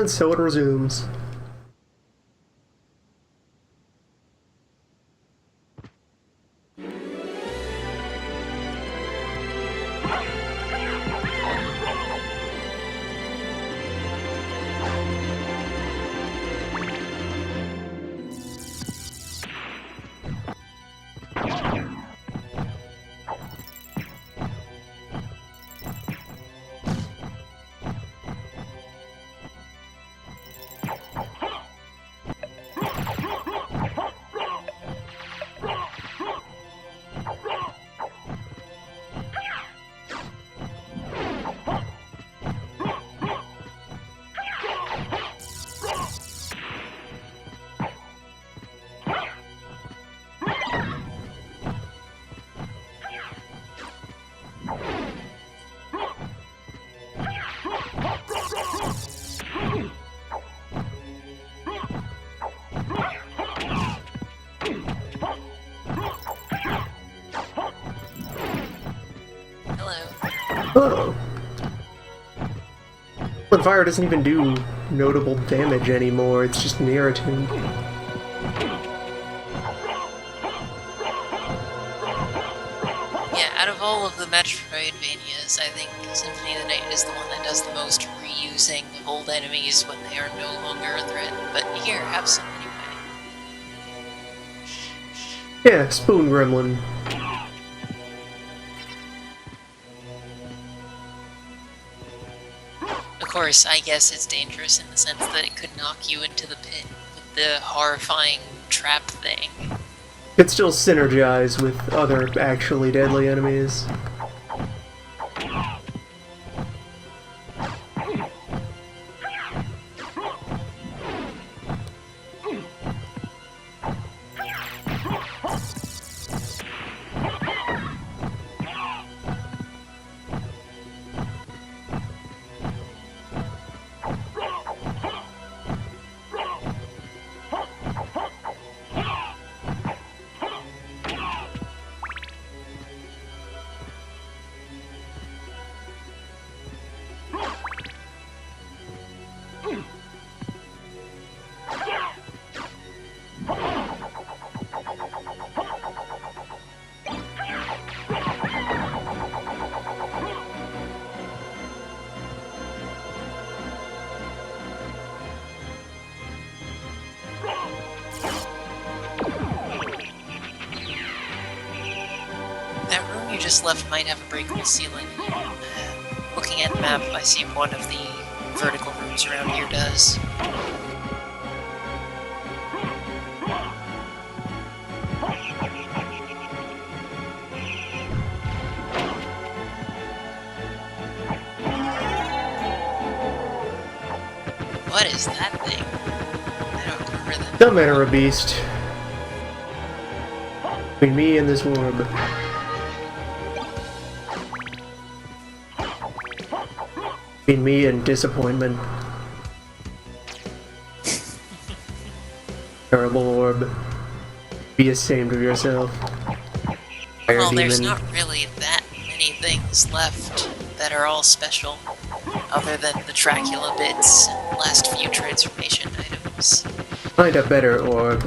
And so it resumes. Hello. But fire doesn't even do notable damage anymore, it's just an irritant. Yeah, out of all of the Metroidvanias, I think Symphony of the Night is the one that does the most reusing of old enemies when they are no longer a threat. But here, have some anyway. Yeah, Spoon Gremlin. Of course, I guess it's dangerous in the sense that it could knock you into the pit with the horrifying trap thing. Could still synergize with other actually deadly enemies. Just left might have a breakable ceiling. Looking at the map, I see one of the vertical rooms around here does. What is that thing? I don't remember that. Don't matter, a beast. Between me and this orb. Between me and disappointment. Terrible orb. Be ashamed of yourself. Fire Well, demon. there's not really that many things left that are all special, other than the Dracula bits and last few transformation items. Find a better orb.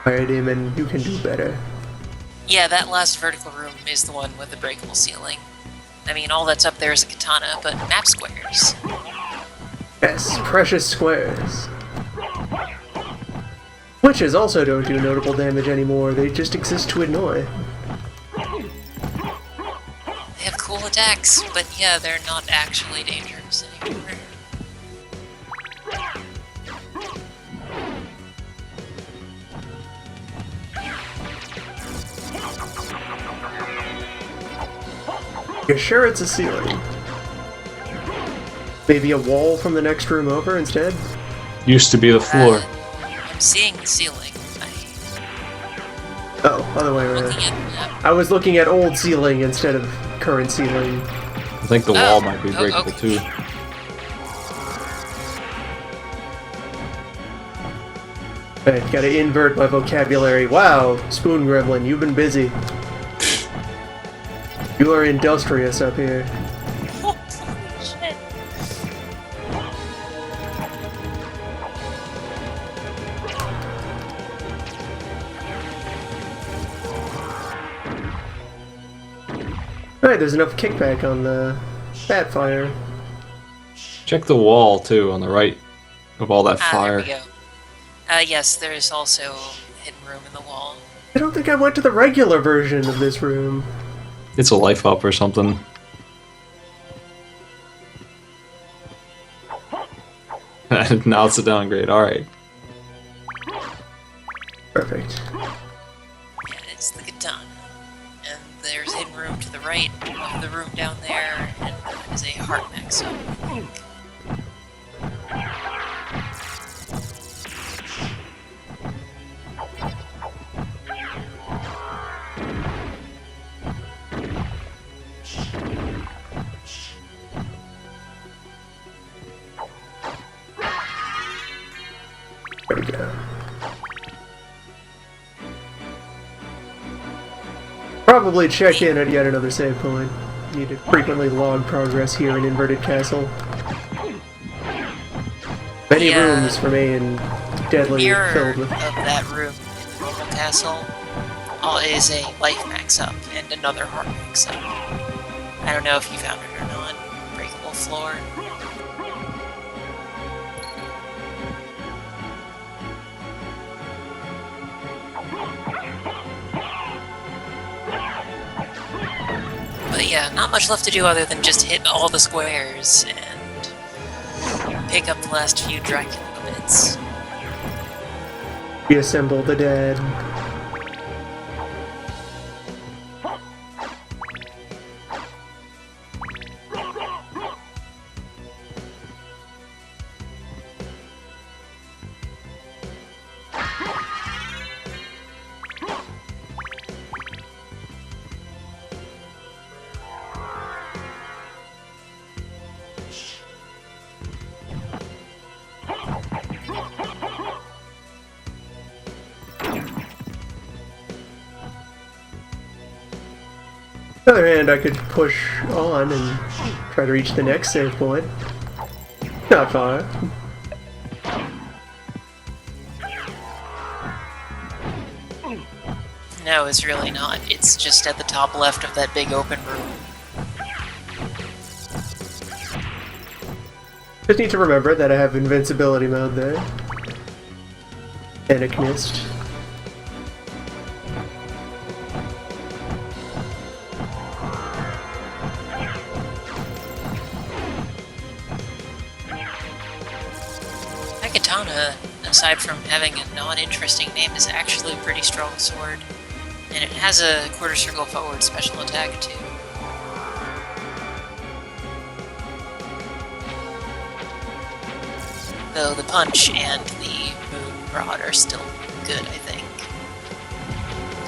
Fire demon, you can do better. Yeah, that last vertical room is the one with the breakable ceiling. I mean, all that's up there is a katana, but map squares. Yes, precious squares. Witches also don't do notable damage anymore, they just exist to annoy. They have cool attacks, but yeah, they're not actually dangerous anymore. You're sure it's a ceiling? Maybe a wall from the next room over instead? Used to be the floor. I'm seeing the ceiling. Oh, other way around. I was looking at old ceiling instead of current ceiling. I think the wall might be breakable okay. too. Hey, gotta invert my vocabulary. Wow, Spoon Gremlin, you've been busy. You are industrious up here. Holy shit. Alright, there's enough kickback on the bat fire. Check the wall too on the right of all that fire. There we go. Yes, there's also hidden room in the wall. I don't think I went to the regular version of this room. It's a life up or something. Now it's a downgrade. All right. Perfect. Yeah, it's the katana. And there's hidden room to the right of the room down there, and that is a heart max up. There we go. Probably check in at yet another save point. Need to frequently log progress here in Inverted Castle. Many rooms remain deadly mirror filled with. of that room in the normal castle is a life max up and another heart max up. I don't know if you found it or not. Breakable floor. But yeah, not much left to do other than just hit all the squares and pick up the last few Draculhour bits. Reassemble the dead. On the other hand, I could push on and try to reach the next save point. Not far. No, it's really not. It's just at the top left of that big open room. Just need to remember that I have invincibility mode there. Panic mist. That katana, aside from having a non-interesting name, is actually a pretty strong sword. And it has a quarter circle forward special attack too. Though the punch and the moon rod are still good, I think.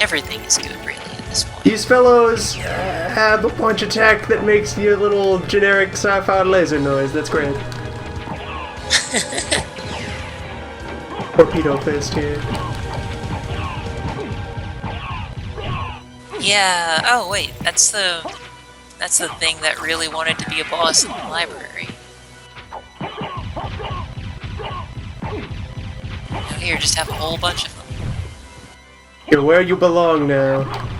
Everything is good, really, at this point. These fellows have a punch attack that makes your little generic sci-fi laser noise. That's great. Torpedo fist here. Yeah. Oh wait, that's the thing that really wanted to be a boss in the library. Now here, just have a whole bunch of them. You're where you belong now.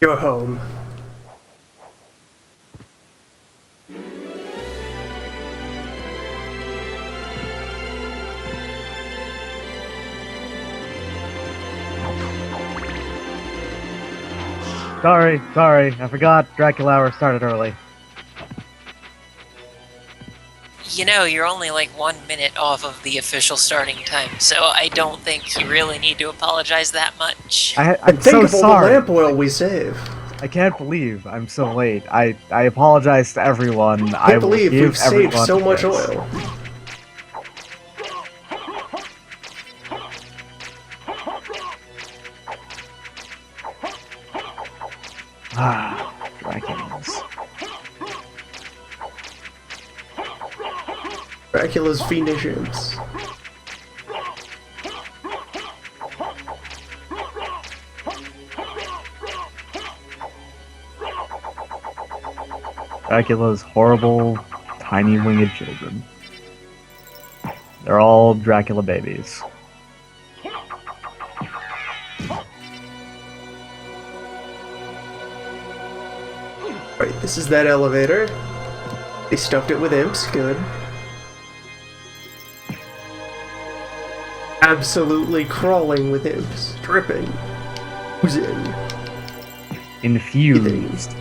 You're home. Sorry, I forgot Draculhour started early. You know, you're only like 1 minute off of the official starting time, so I don't think you really need to apologize that much. I'm And so think of all the sorry. lamp oil we save. I can't believe I'm so late. I apologize to everyone. I Can't will believe give we've saved everyone so much this. oil. Ah, Dracula's. Dracula's fiendish imps. Dracula's horrible, tiny winged children. They're all Dracula babies. Right, this is that elevator. They stuffed it with imps, good. Absolutely crawling with imps. Dripping. Oozing. Infused.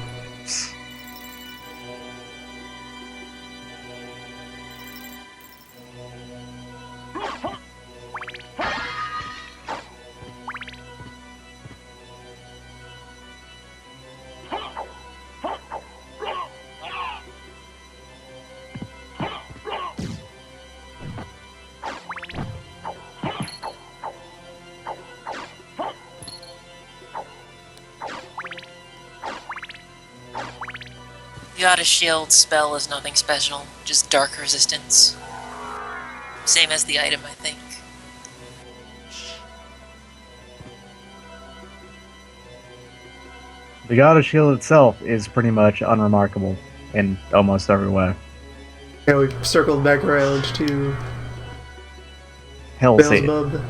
The Auto Shield spell is nothing special, just dark resistance. Same as the item, I think. The God of Shield itself is pretty much unremarkable in almost every way. Now we've circled back around to Hell Satan. Beelzebub.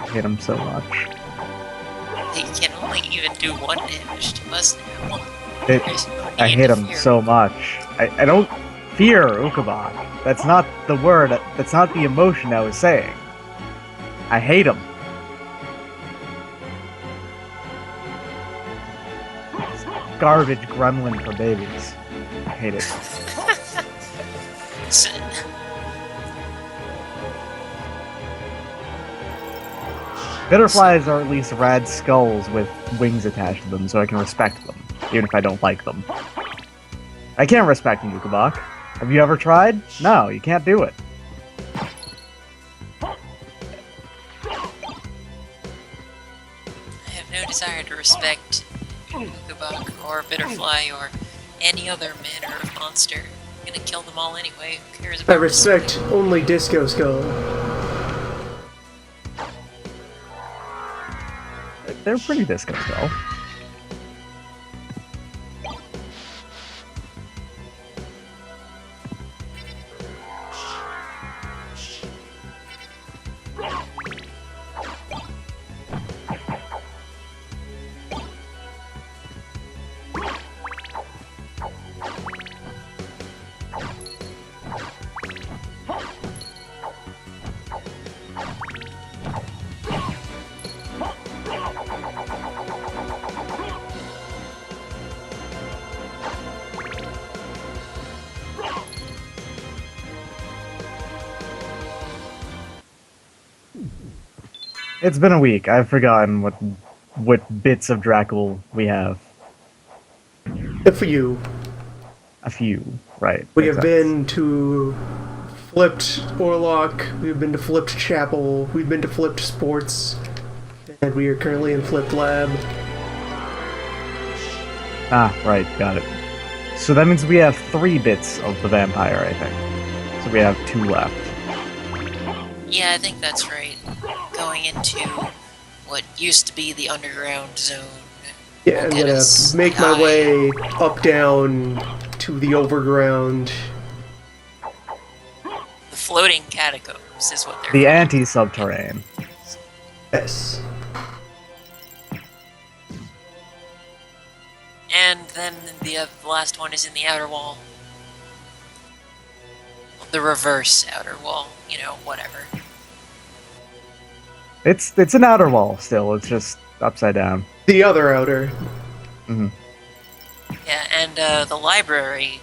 I hate him so much. He can only even do 1 damage to us now. I hate him so much. I don't fear Ukabak. That's not the word, that's not the emotion I was saying. I hate him. Garbage gremlin for babies. I hate it. Bitterflies are at least rad skulls with wings attached to them, so I can respect them, even if I don't like them. I can't respect Ukabak. Have you ever tried? No, you can't do it. I have no desire to respect Ukabak or Bitterfly or any other manner of monster. I'm gonna kill them all anyway. Who cares about I respect only Disco Skull. They're pretty disco skull. It's been a week. I've forgotten what bits of Draculhour we have. A few. A few, right. We have exactly. been to Flipped Orlock, we've been to Flipped Chapel, we've been to Flipped Sports, and we are currently in Flipped Lab. Ah, right, got it. So that means we have 3 bits of the vampire, I think. So we have 2 left. Yeah, I think that's right. Going into what used to be the underground zone. Yeah, I'm gonna make my way up down to the overground. The floating catacombs is what they're The called. anti-subterrane. Yes. And then the last one is in the outer wall. The reverse outer wall, you know, whatever. It's an outer wall still, it's just upside down. The other outer. Hmm. Yeah, and the library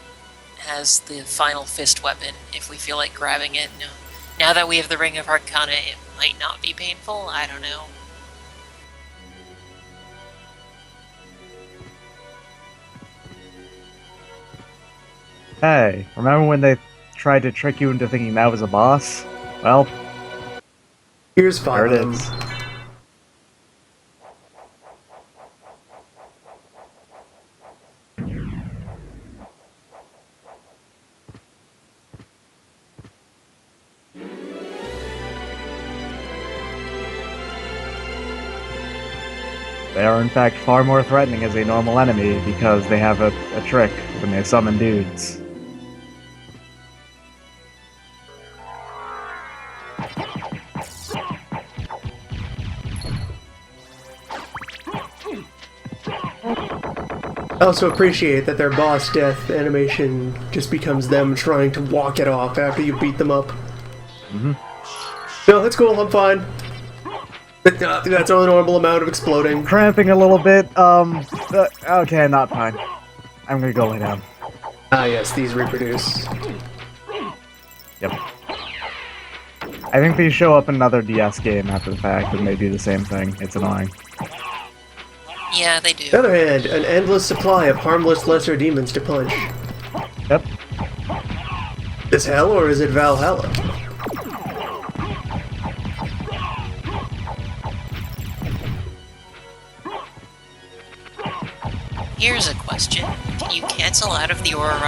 has the final fist weapon if we feel like grabbing it. Now that we have the Ring of Arcana, it might not be painful, I don't know. Hey, remember when they tried to trick you into thinking that was a boss? Well, Here's there five it of them. is. They are in fact far more threatening as a normal enemy because they have a trick when they summon dudes. I also appreciate that their boss death animation just becomes them trying to walk it off after you beat them up. Mm-hmm. No, that's cool, I'm fine. That's only normal amount of exploding. Cramping a little bit, okay, not fine. I'm gonna go lay down. Ah yes, these reproduce. Yep. I think these show up in another DS game after the fact, and they do the same thing. It's annoying. Yeah, they On the do. other hand, an endless supply of harmless lesser demons to punch. Yep. Is hell or is it Valhalla? Here's a question. Can you cancel out of the aura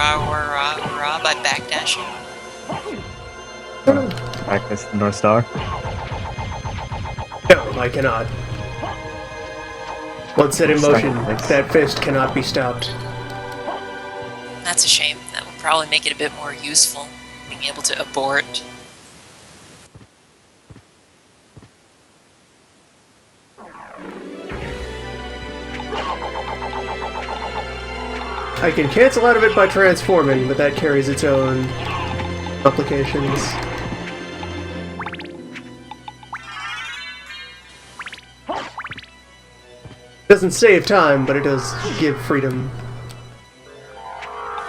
by backdashing? Practice the North Star. No, I cannot. Once set in motion, Second. that fist cannot be stopped. That's a shame. That would probably make it a bit more useful, being able to abort. I can cancel out of it by transforming, but that carries its own complications. Doesn't save time, but it does give freedom.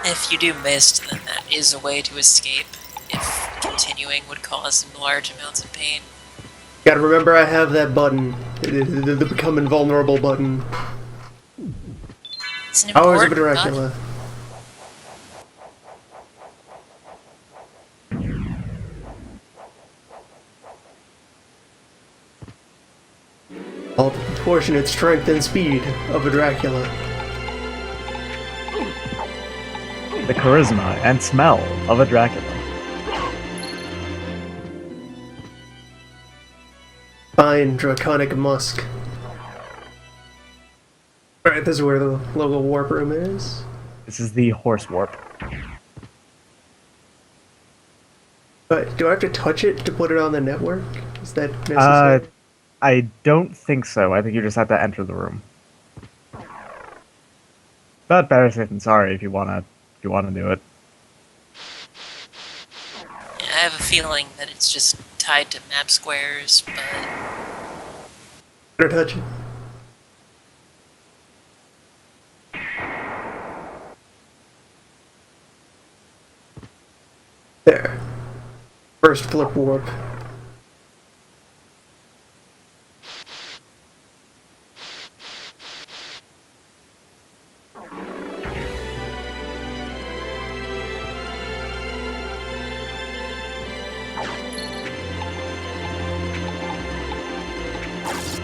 If you do mist, then that is a way to escape, if continuing would cause large amounts of pain. Gotta remember I have that button. The become invulnerable button. It's an Powers of a important Dracula. All the proportionate strength and speed of a Dracula. The charisma and smell of a Dracula. Fine draconic musk. Alright, this is where the local warp room is. This is the horse warp. But do I have to touch it to put it on the network? Is that necessary? I don't think so. I think you just have to enter the room. But better safe than sorry if you wanna do it. I have a feeling that it's just tied to map squares, but Better touch it. There. First flip warp.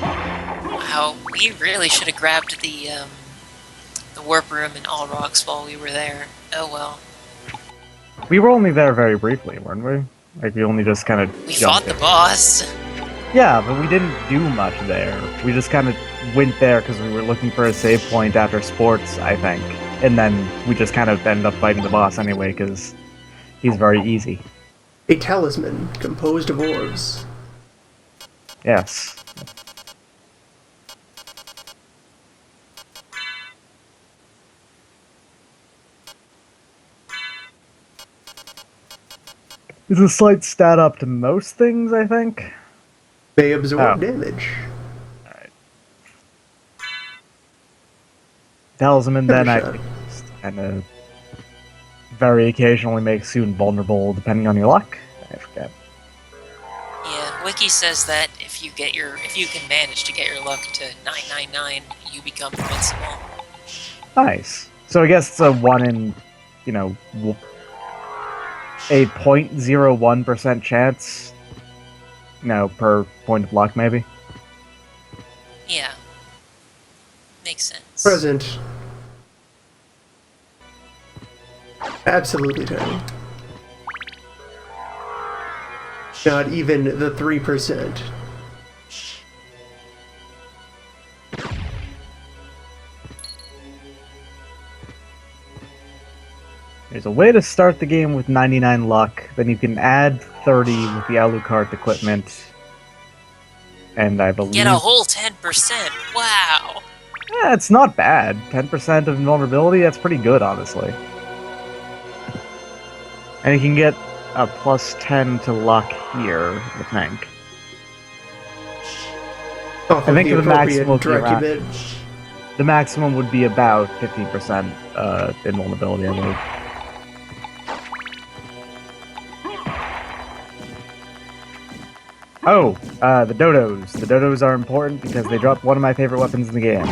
wow, we really should have grabbed the warp room in All Rocks while we were there. Oh well. We were only there very briefly, weren't we? Like, we only just kind of We fought the boss. Yeah, but we didn't do much there. We just kind of went there because we were looking for a save point after sports, I think. And then we just kind of ended up fighting the boss anyway because he's very easy. A talisman composed of orbs. Yes. It's a slight stat up to most things, I think. May absorb Oh. damage. Alright. Talisman then Shot. I kind of very occasionally makes you invulnerable depending on your luck. I forget. Yeah, Wiki says that if you can manage to get your luck to 999, you become invincible. Nice. So I guess it's a 1 in, a 0.01% chance, per point of luck, maybe. Yeah. Makes sense. Present. Absolutely tiny. Not even the 3%. There's a way to start the game with 99 luck, then you can add 30 with the Alucard equipment. And I believe... Get a whole 10%! Wow! Yeah, it's not bad. 10% of invulnerability, that's pretty good, honestly. And you can get a plus 10 to luck here, I think. Off I of think the maximum would be Dracubit. The maximum would be about 15% invulnerability, I believe. Oh, the dodos. The dodos are important because they drop one of my favorite weapons in the game.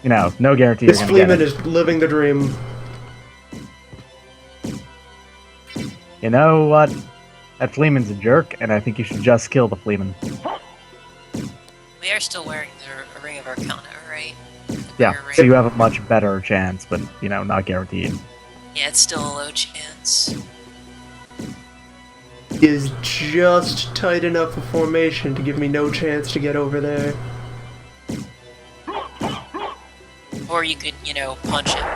You know, no guarantee This you're gonna get Fleeman it. is living the dream. You know what? That Fleeman's a jerk, and I think you should just kill the Fleeman. We are still wearing the Ring of Arcana, right? Yeah, Ring. so you have a much better chance, but, you know, not guaranteed. Yeah, it's still a low chance. He is just tight enough a formation to give me no chance to get over there. Or you could, you know, punch him.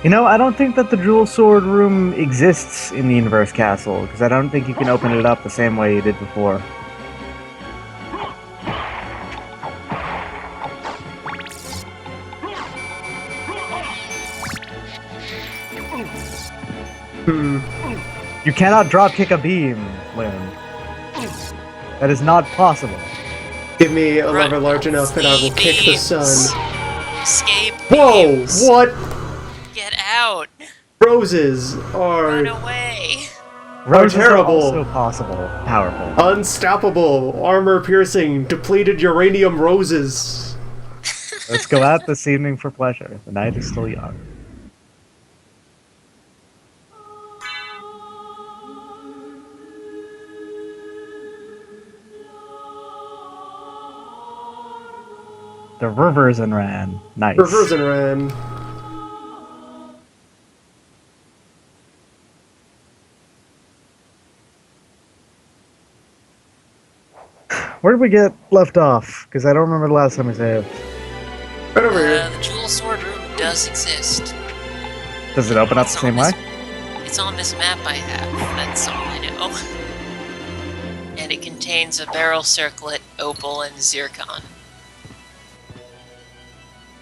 You know, I don't think that the Jewel Sword room exists in the Universe Castle, because I don't think you can open it up the same way you did before. You cannot drop kick a beam, Lynn. That is not possible. Give me a Run. lever large enough that I will kick the Beams. sun. Escape Whoa! beams. What? Get out! Roses Run are away! Roses are terrible. also possible. Powerful. unstoppable, armor-piercing, depleted uranium roses. Let's go out this evening for pleasure. The night is still young. The rivers and ran. Nice. Rivers and ran. Where did we get left off? Because I don't remember the last time we saved. Right over here. The Jewel Sword room does exist. Does it open up the It's same on way? It's on this map I have, that's all I know. And it contains a barrel circlet, opal, and zircon.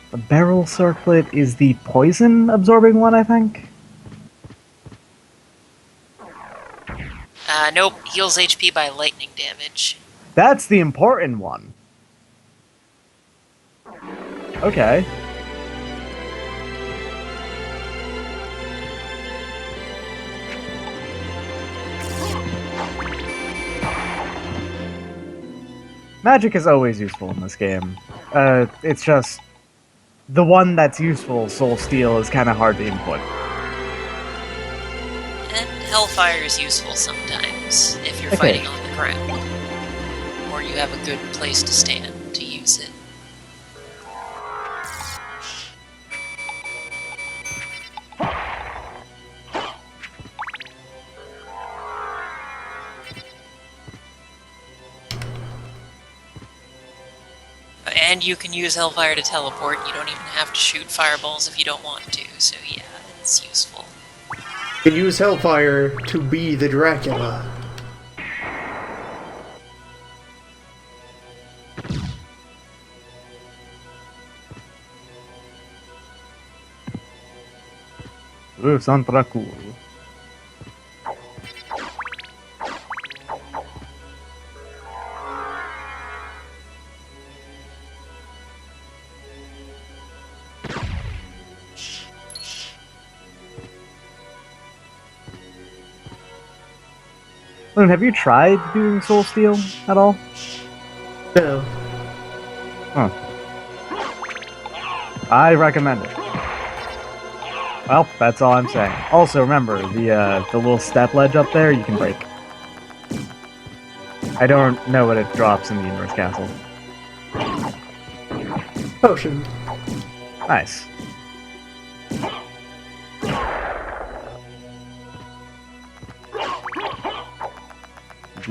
The barrel circlet is the poison absorbing one, I think? Nope, heals HP by lightning damage. That's the important one. Okay. Magic is always useful in this game. It's just... the one that's useful, Soul Steel, is kind of hard to input. And Hellfire is useful sometimes, if you're Okay. fighting on the ground. Or you have a good place to stand to use it. And you can use Hellfire to teleport, you don't even have to shoot fireballs if you don't want to, so yeah, it's useful. You can use Hellfire to be the Dracula. San Draculhour. Lynn, have you tried doing Soul Steel at all? No. Huh. I recommend it. Well, that's all I'm saying. Also, remember, the little step ledge up there, you can break. I don't know what it drops in the Inverse Castle. Potion. Nice.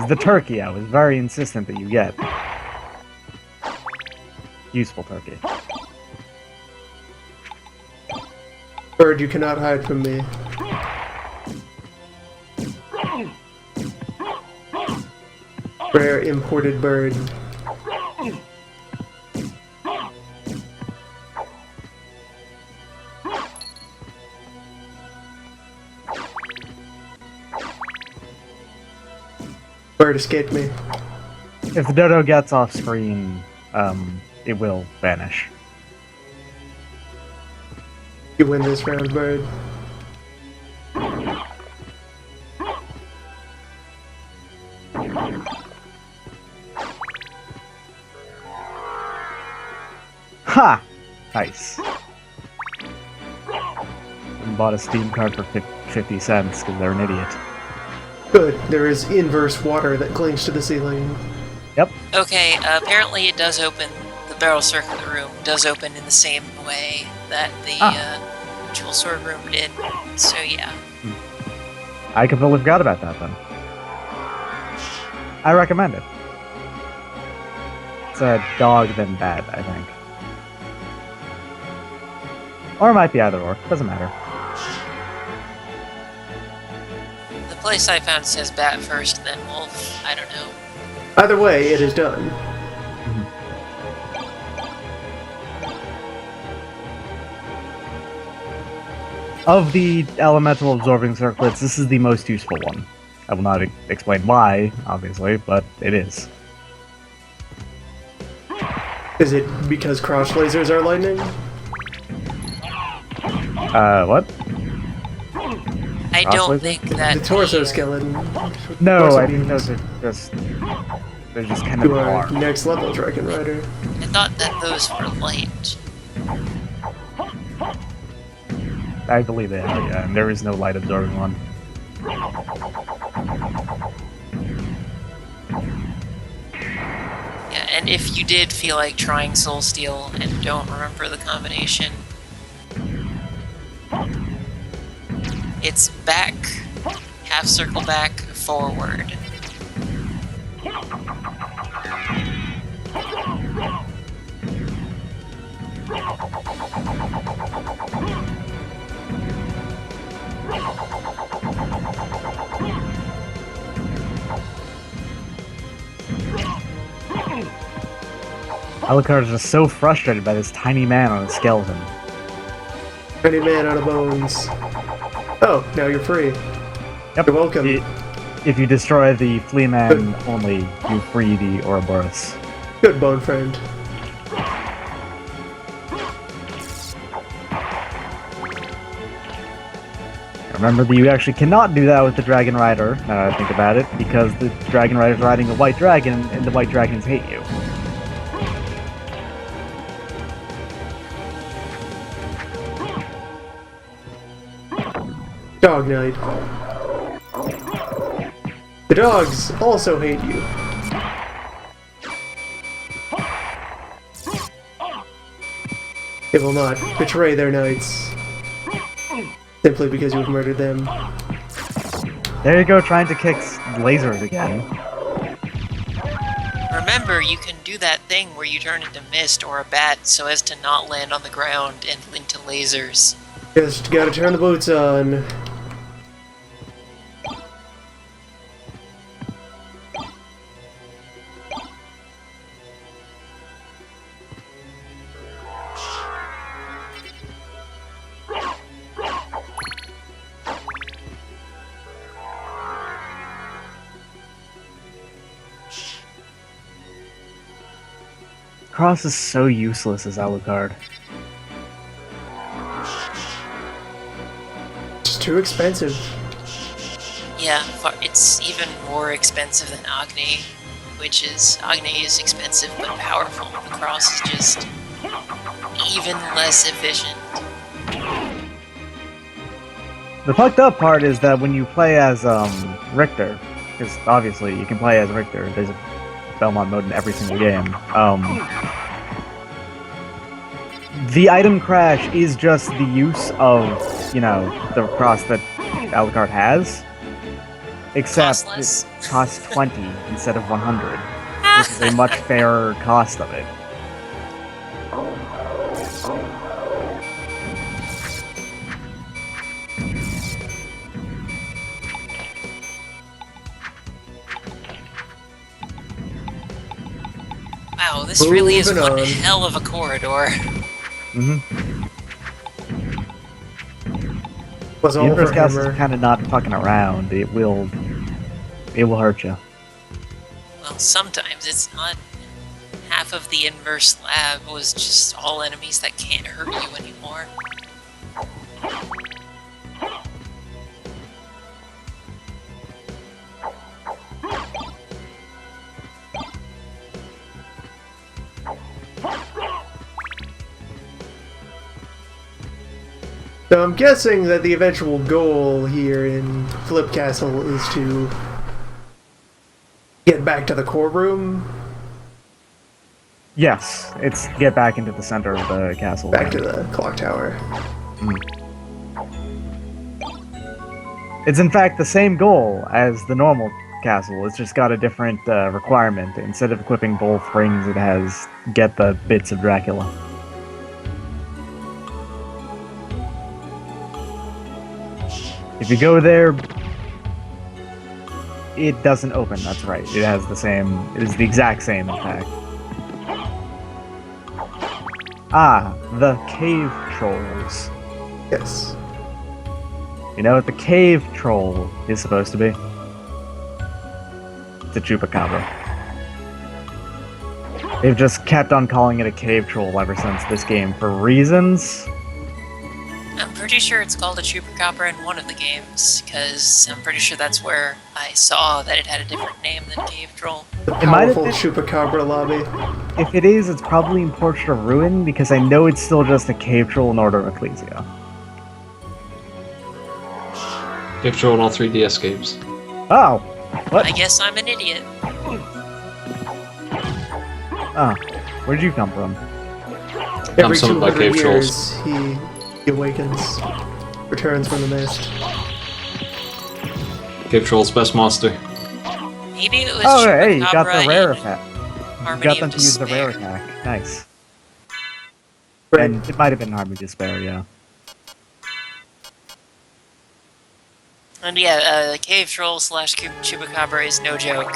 The turkey I was very insistent that you get. Useful turkey. Bird, you cannot hide from me. Rare imported bird. Bird escaped me. If the dodo gets off screen, it will vanish. You win this round, bird. Ha! Nice. And bought a Steam card for 50 cents because they're an idiot. Good. There is inverse water that clings to the ceiling. Yep. Okay, apparently it does open, the barrel circular room does open in the same way that the jewel sword room did. So yeah. I completely forgot about that then. I recommend it. It's a dog then bad, I think. Or it might be either or. Doesn't matter. The place I found says bat first, then wolf. I don't know. Either way, it is done. Of the elemental absorbing circlets, this is the most useful one. I will not explain why, obviously, but it is. Is it because cross lasers are lightning? What? I don't think that The torso skeleton. No, Torso I think beams. those are just... They're just kind of You are hard. next level Dragon Rider. I thought that those were light. I believe they are, yeah, and there is no light absorbing one. Yeah, and if you did feel like trying Soul Steel and don't remember the combination, it's back, half circle back, forward. Alucard is just so frustrated by this tiny man on a skeleton. Tiny man out of bones. Oh, now you're free. Yep. You're welcome. If you destroy the flea man only, you free the Ouroboros. Good bone friend. Remember that you actually cannot do that with the Dragon Rider, now that I think about it, because the Dragon Rider is riding a white dragon, and the white dragons hate you. Dog Knight. The dogs also hate you. They will not betray their knights. Simply because you've murdered them. There you go, trying to kick lasers again. Remember, you can do that thing where you turn into mist or a bat so as to not land on the ground and link to lasers. Just gotta turn the boots on. Cross is so useless as Alucard. It's too expensive. Yeah, it's even more expensive than Agni. which is Agni is expensive but powerful. The cross is just even less efficient. The fucked up part is that when you play as Richter, because obviously you can play as Richter, there's a Belmont mode in every single game. The item crash is just the use of, you know, the cross that Alucard has, except Costless. it costs 20 instead of 100, which is a much fairer cost of it. Wow, this really is Moving one on. hell of a corridor. Was The all Inverse for Castle Hammer. is kind of not fucking around. It will hurt you. Well, sometimes it's not. Half of the inverse lab was just all enemies that can't hurt you anymore. So I'm guessing that the eventual goal here in Flip Castle is to get back to the core room, Yes, it's get back into the center of the castle. back to the clock tower. It's in fact the same goal as the normal castle. It's just got a different requirement. Instead of equipping both rings, it has get the bits of Dracula. If you go there, it doesn't open. That's right. It has the same. It is the exact same, in fact. Ah, the cave trolls. Yes. You know what the cave troll is supposed to be? It's a chupacabra. They've just kept on calling it a cave troll ever since this game for reasons. I'm pretty sure it's called a chupacabra in one of the games, because I'm pretty sure that's where I saw that it had a different name than Cave Troll. The It might have powerful been- Chupacabra lobby. If it is, it's probably in Portrait of Ruin, because I know it's still just a cave troll in Order of Ecclesia. Give Troll and all 3D escapes. Oh! What? I guess I'm an idiot. Oh. Where'd you come from? Every summoned by 200 cave years, he awakens, returns from the mist. Give Troll's best monster. Maybe it was Oh, hey, you got Chupacabra the rare in attack. You Harmony got of them to use the rare Despair. attack. Nice. Right. And it might have been Harmony of Despair, yeah. And yeah, Cave Troll / Chupacabra is no joke.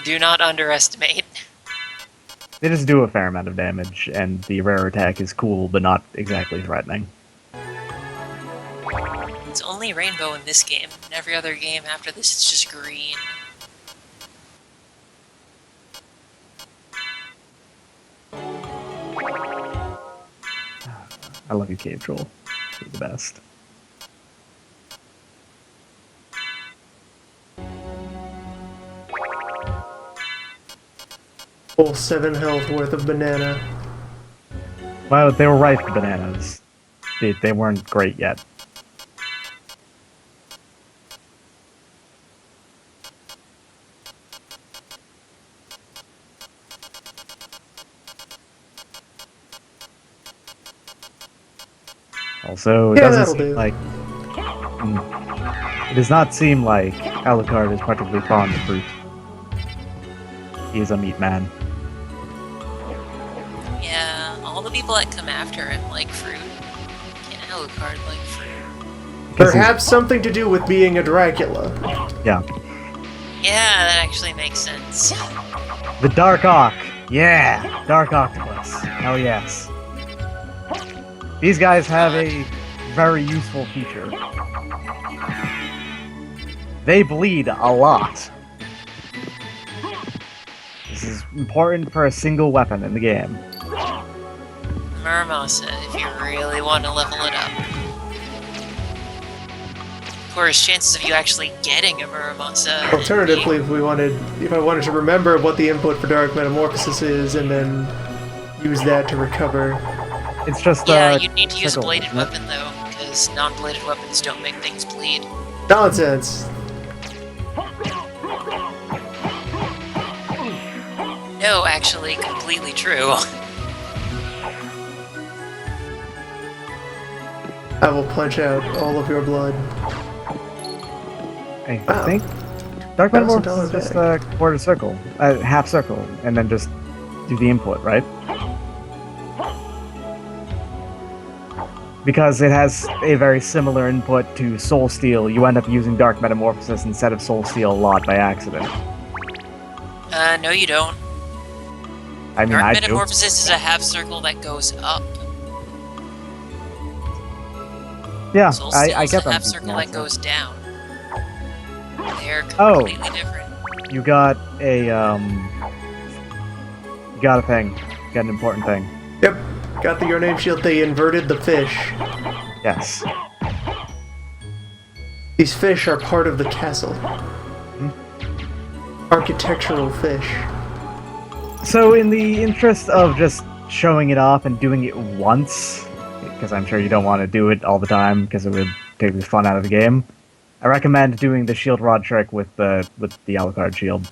Do not underestimate. They just do a fair amount of damage, and the rare attack is cool, but not exactly threatening. It's only rainbow in this game. In every other game after this, it's just green. I love you, Cave Troll. You're the best. Full 7 health worth of banana. Well, they were ripe bananas. They weren't great yet. Also, it Yeah, doesn't that'll seem do. like... It does not seem like Alucard is particularly fond of fruit. He is a meat man. Yeah, all the people that come after him like fruit. Can Alucard like fruit? Because he's- Perhaps something to do with being a Dracula. Yeah. Yeah, that actually makes sense. The Dark Ock! Yeah! Dark Octopus. Hell yes. These guys have a very useful feature. They bleed a lot. This is important for a single weapon in the game. Muramasa, if you really want to level it up. course, chances of you actually getting a Muramasa. Alternatively, if I wanted to remember what the input for Dark Metamorphosis is, and then use that to recover. It's just Yeah, you'd need to use a sickle, bladed isn't it? weapon though, because non-bladed weapons don't make things bleed. Nonsense. No, actually, completely true. I will punch out all of your blood. I Wow. think Dark Metamorphosis $1,000 is just a quarter circle, half circle, and then just do the input, right? Because it has a very similar input to Soul Steel, you end up using Dark Metamorphosis instead of Soul Steel a lot by accident. No you don't. I mean, Dark I do. Metamorphosis is a half circle that goes up. Yeah, Soul Steel I is get a them. half circle that goes down. They're Oh. completely different. You got a, You got a thing. You got an important thing. Yep. Got the Your Name shield. They inverted the fish. Yes. These fish are part of the castle. Architectural fish. So, in the interest of just showing it off and doing it once, because I'm sure you don't want to do it all the time because it would take the fun out of the game, I recommend doing the shield rod trick with the Alucard shield.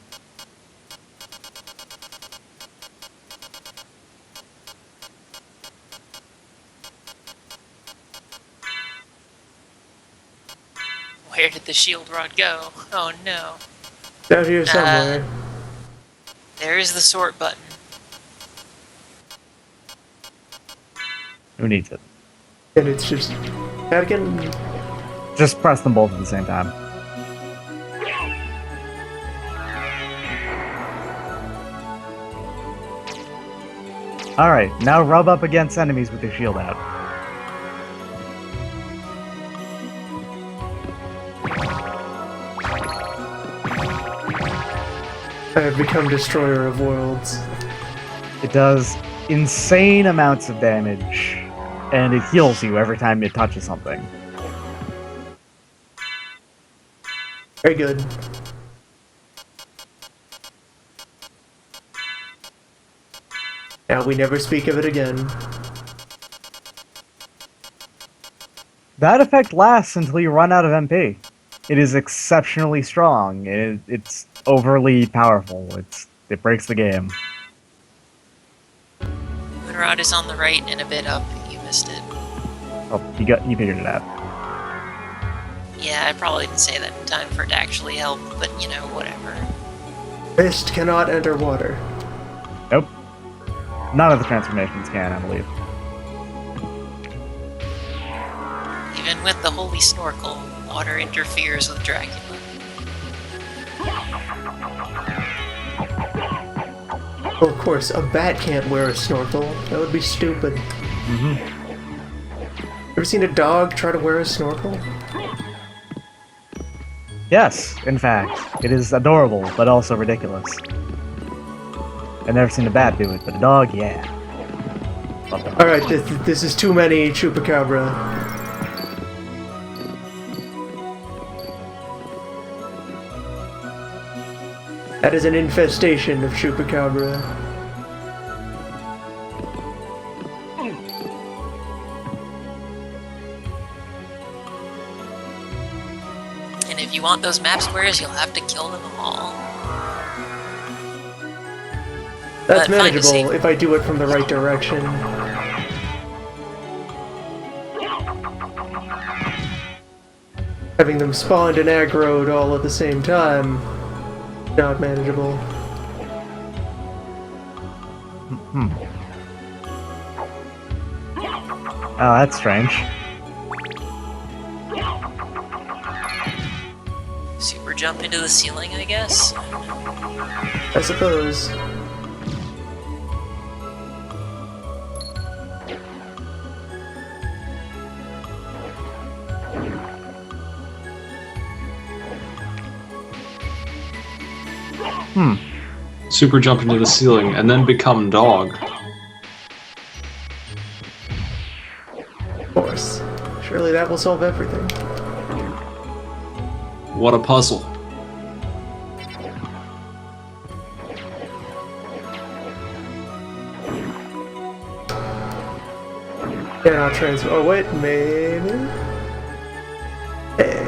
Where did the shield rod go? Oh no. Down here somewhere. There is the sort button. Who needs it? And it's just... Again, Just press them both at the same time. Alright, now rub up against enemies with your shield out. I have become Destroyer of Worlds. It does insane amounts of damage, and it heals you every time it touches something. Very good. Now we never speak of it again. That effect lasts until you run out of MP. It is exceptionally strong. It's overly powerful. It breaks the game. Moonrod is on the right and a bit up. You missed it. Oh, you figured it out. Yeah, I probably didn't say that in time for it to actually help, but you know, whatever. Mist cannot enter water. Nope. None of the transformations can, I believe. Even with the Holy Snorkel, water interferes with Dracula. Well, of course, a bat can't wear a snorkel. That would be stupid. Ever seen a dog try to wear a snorkel? Yes, in fact. It is adorable, but also ridiculous. I've never seen a bat do it, but a dog, yeah. Love dogs. Alright, this is too many Chupacabra. That is an infestation of Chupacabra. And if you want those map squares, you'll have to kill them all. That's But find a safe- manageable if I do it from the right direction. Having them spawned and aggroed all at the same time, not manageable. Oh, that's strange. Super jump into the ceiling, I guess? I suppose. Super jump into the ceiling and then become dog. Of course. Surely that will solve everything. What a puzzle. Cannot transfer. Oh wait, maybe. Hey.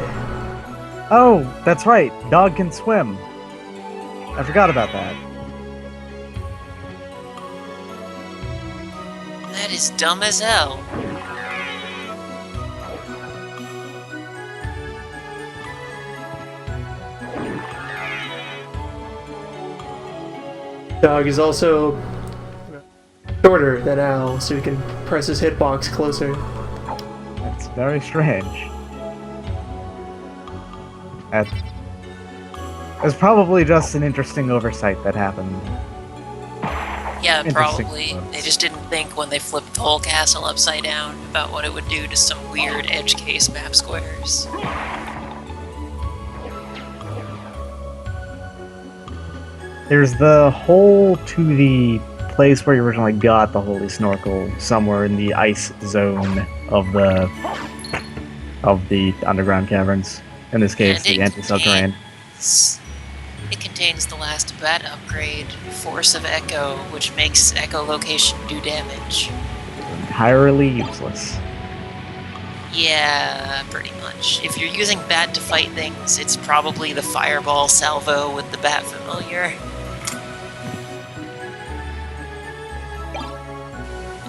Oh, that's right. Dog can swim. I forgot about that. That is dumb as hell. Dog is also shorter than Al, so he can press his hitbox closer. That's very strange. That was probably just an interesting oversight that happened. Yeah, Interesting probably. choice. They just didn't think when they flipped the whole castle upside down about what it would do to some weird edge case map squares. There's the hole to the place where you originally got the Holy Snorkel, somewhere in the ice zone of the underground caverns. In this case, And the it anti-subterranean. It contains the last bat upgrade, Force of Echo, which makes echolocation do damage. Entirely useless. Yeah, pretty much. If you're using bat to fight things, it's probably the fireball salvo with the bat familiar.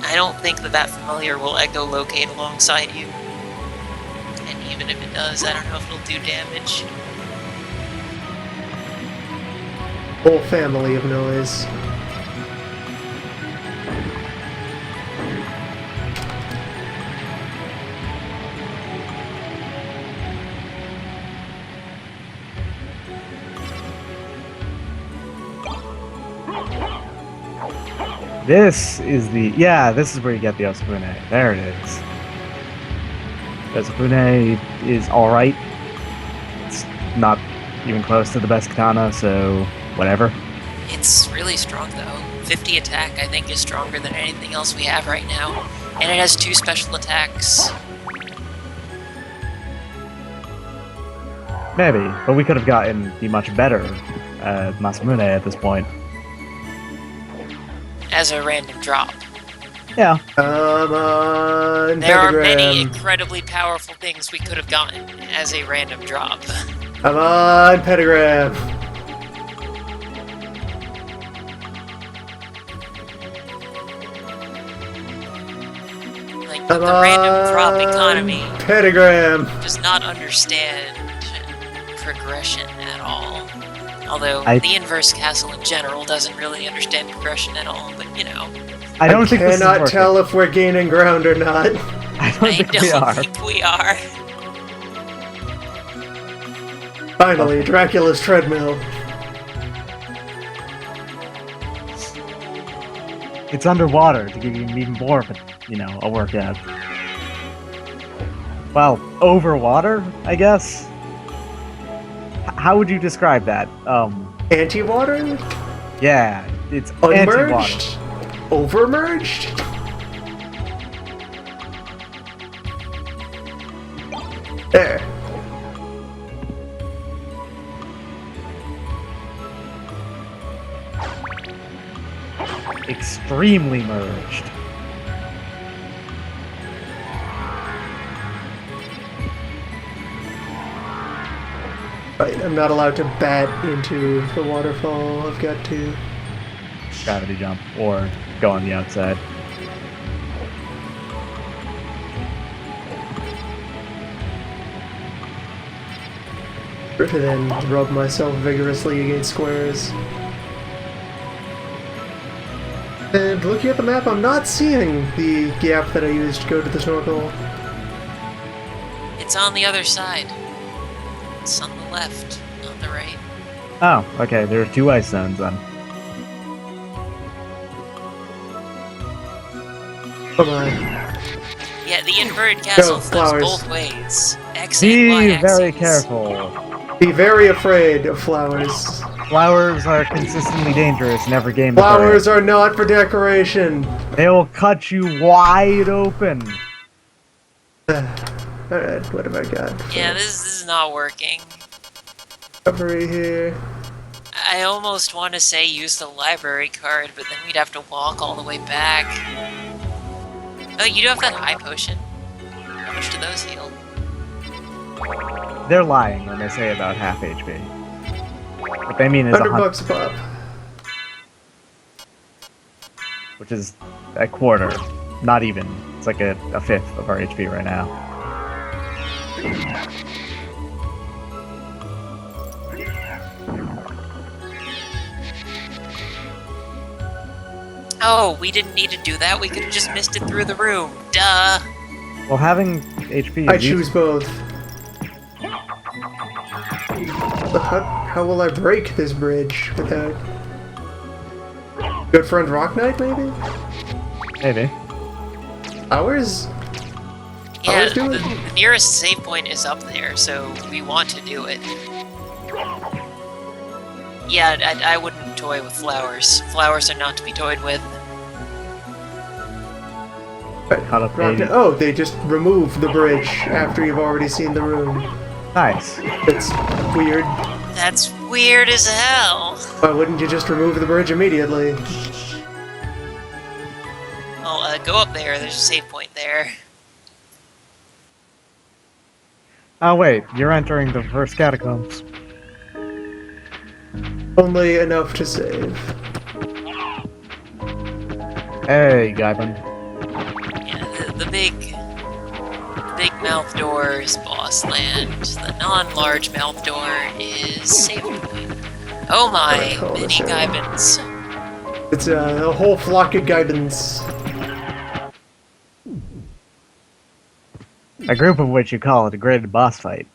I don't think the bat familiar will echolocate alongside you. And even if it does, I don't know if it'll do damage. Whole family of noise. This is this is where you get the Osapune. There it is. Osapune is alright. It's not even close to the best katana, so whatever. It's really strong though. 50 attack I think is stronger than anything else we have right now. And it has 2 special attacks. Maybe, but we could have gotten the much better Masamune at this point. As a random drop. Yeah. Come on, There are pentagram. many incredibly powerful things we could have gotten as a random drop. Come on, pentagram. Like, the random drop economy Pentagram. does not understand progression at all. Although, I- the inverse castle in general doesn't really understand progression at all, but you know. I don't think this is cannot working. tell if we're gaining ground or not. I don't I think don't we are. think we are. Finally, Dracula's treadmill. It's underwater to give you even more of a, a workout. Well, over water, I guess? How would you describe that? Anti-water? Yeah, it's anti-water. Unmerged? Overmerged? There. Extremely merged. Right, I'm not allowed to bat into the waterfall. I've got to. Gravity jump, or go on the outside. To then rub myself vigorously against squares. And looking at the map, I'm not seeing the gap that I used to go to the snorkel. It's on the other side. It's on the left, not the right. Oh, okay, there are 2 ice zones then. Come on. Yeah, the inverted castle flips flowers. both ways. X and Y Be axes. very careful. Be very afraid of flowers. Flowers are consistently dangerous in every game. Flowers are not for decoration. They will cut you wide open. Alright, what have I got? Yeah, this is not working. Recovery here. I almost want to say use the library card, but then we'd have to walk all the way back. Oh, you do have that high potion. How much do those heal? They're lying when they say about half HP. What they mean is $100 a pop. which is a quarter. Not even. It's like a fifth of our HP right now. Oh, we didn't need to do that. We could have just missed it through the room. Duh. Well, having HP I is choose both. How will I break this bridge without... Good friend Rock Knight, maybe? maybe. Ours? Yeah, Ours do it? the nearest save point is up there, so we want to do it. Yeah, I wouldn't toy with flowers. Flowers are not to be toyed with. Caught up Rock baby. Knight- Oh, they just remove the bridge after you've already seen the room. Nice. It's weird. That's weird as hell. Why wouldn't you just remove the bridge immediately? Well, go up there. There's a save point there. Oh wait, you're entering the first catacombs. Only enough to save. Hey, Gaibin. Yeah, the big mouth door is boss land. The non-large mouth door is save point. Oh my, Oh, many that's right. Gaibins. It's a whole flock of guidance. A group of which you call it a graded boss fight.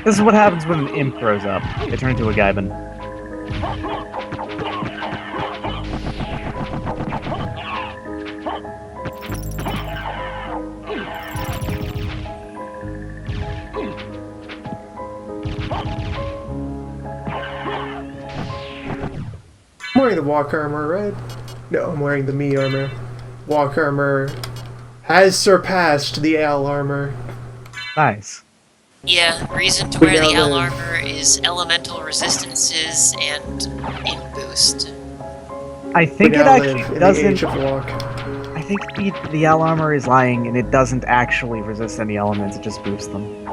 This is what happens when an imp grows up. They turn into a Gaibin. I'm wearing the walk armor, right? No, I'm wearing the me armor. Walk armor has surpassed the Al armor. Nice. Yeah, reason to We wear the now L live. armor is elemental resistances and ink boost. I We think it now live actually in the doesn't. age of walk. I think the L armor is lying, and it doesn't actually resist any elements. It just boosts them.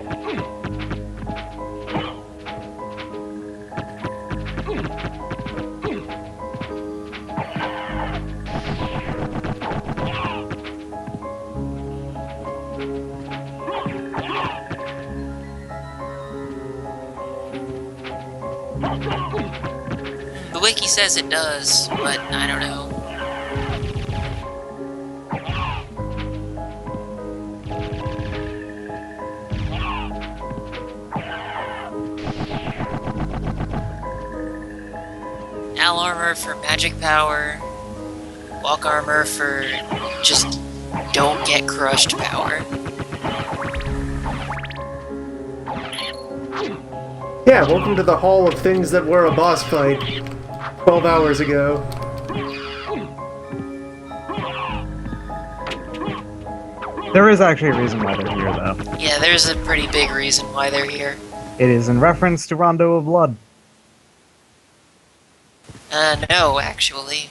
The wiki says it does, but I don't know. Al armor for magic power, walk armor for just don't get crushed power. Yeah, welcome to the Hall of Things That Were a Boss Fight 12 hours ago. There is actually a reason why they're here, though. Yeah, there's a pretty big reason why they're here. It is in reference to Rondo of Blood. No, actually.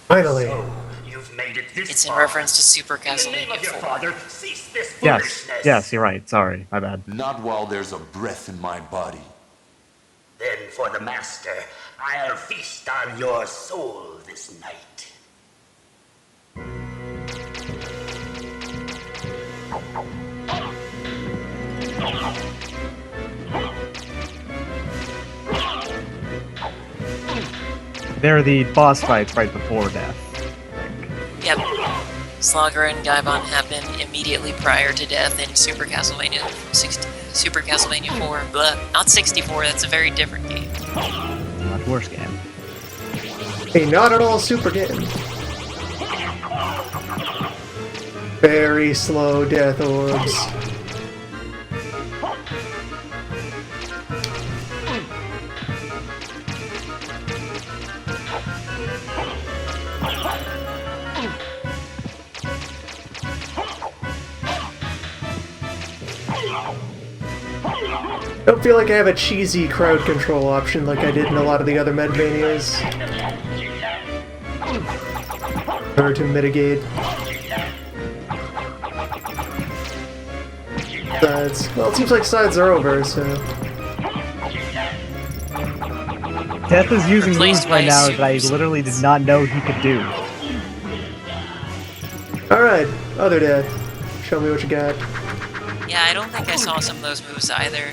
Finally. So, you've made it this It's in far. reference to Super In the name Castlevania of your 4. father, cease this Yes, foolishness. yes, you're right. Sorry, my bad. Not while there's a breath in my body. Then for the master, I'll feast on your soul this night. They're the boss fights right before death. Yep. Slogger and Gaibon happen immediately prior to death in Super Castlevania 4. Blah. Not 64, that's a very different game. Much worse game. A not at all super game. Very slow death orbs. don't feel like I have a cheesy crowd control option like I did in a lot of the other Metroidvanias. In order to mitigate. Sides. Well, it seems like sides are over, so... Death is using Replaced moves right by now super that I literally did not know he could do. Alright, other Death. Show me what you got. Yeah, I don't think I saw some of those moves either.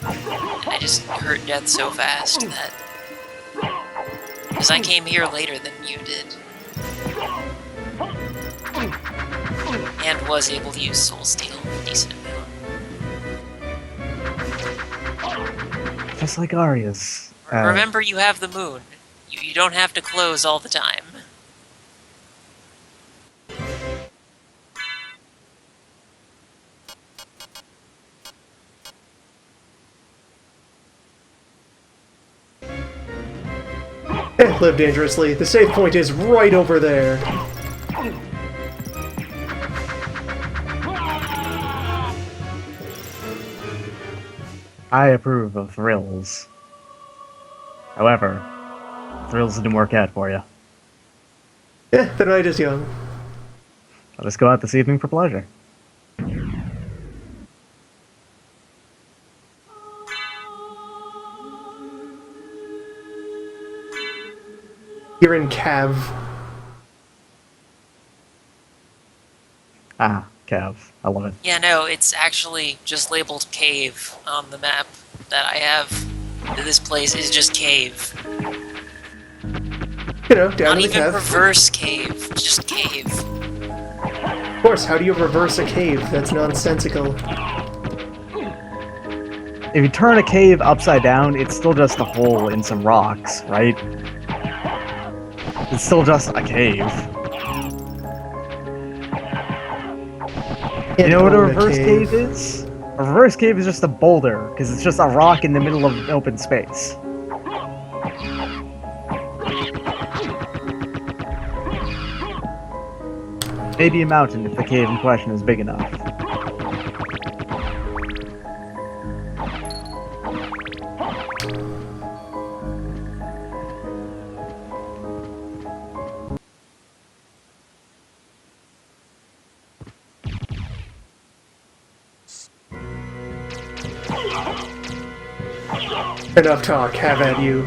I just hurt Death so fast that... Because I came here later than you did. And was able to use Soul Steel a decent amount. Just like Arya's. Remember, you have the moon. You don't have to close all the time. Live dangerously. The save point is right over there. I approve of thrills. However, thrills didn't work out for you. The night is young. Let us go out this evening for pleasure. You're in Cav. Ah, Cav. I love it. Yeah, no, it's actually just labeled Cave on the map that I have. This place is just Cave. You know, down Not in the even Cav. reverse Cave, just Cave. Of course, how do you reverse a cave? That's nonsensical. If you turn a cave upside down, it's still just a hole in some rocks, right? It's still just a cave. You know what a reverse cave is? A reverse cave is just a boulder, because it's just a rock in the middle of open space. Maybe a mountain if the cave in question is big enough. Enough talk, have at you.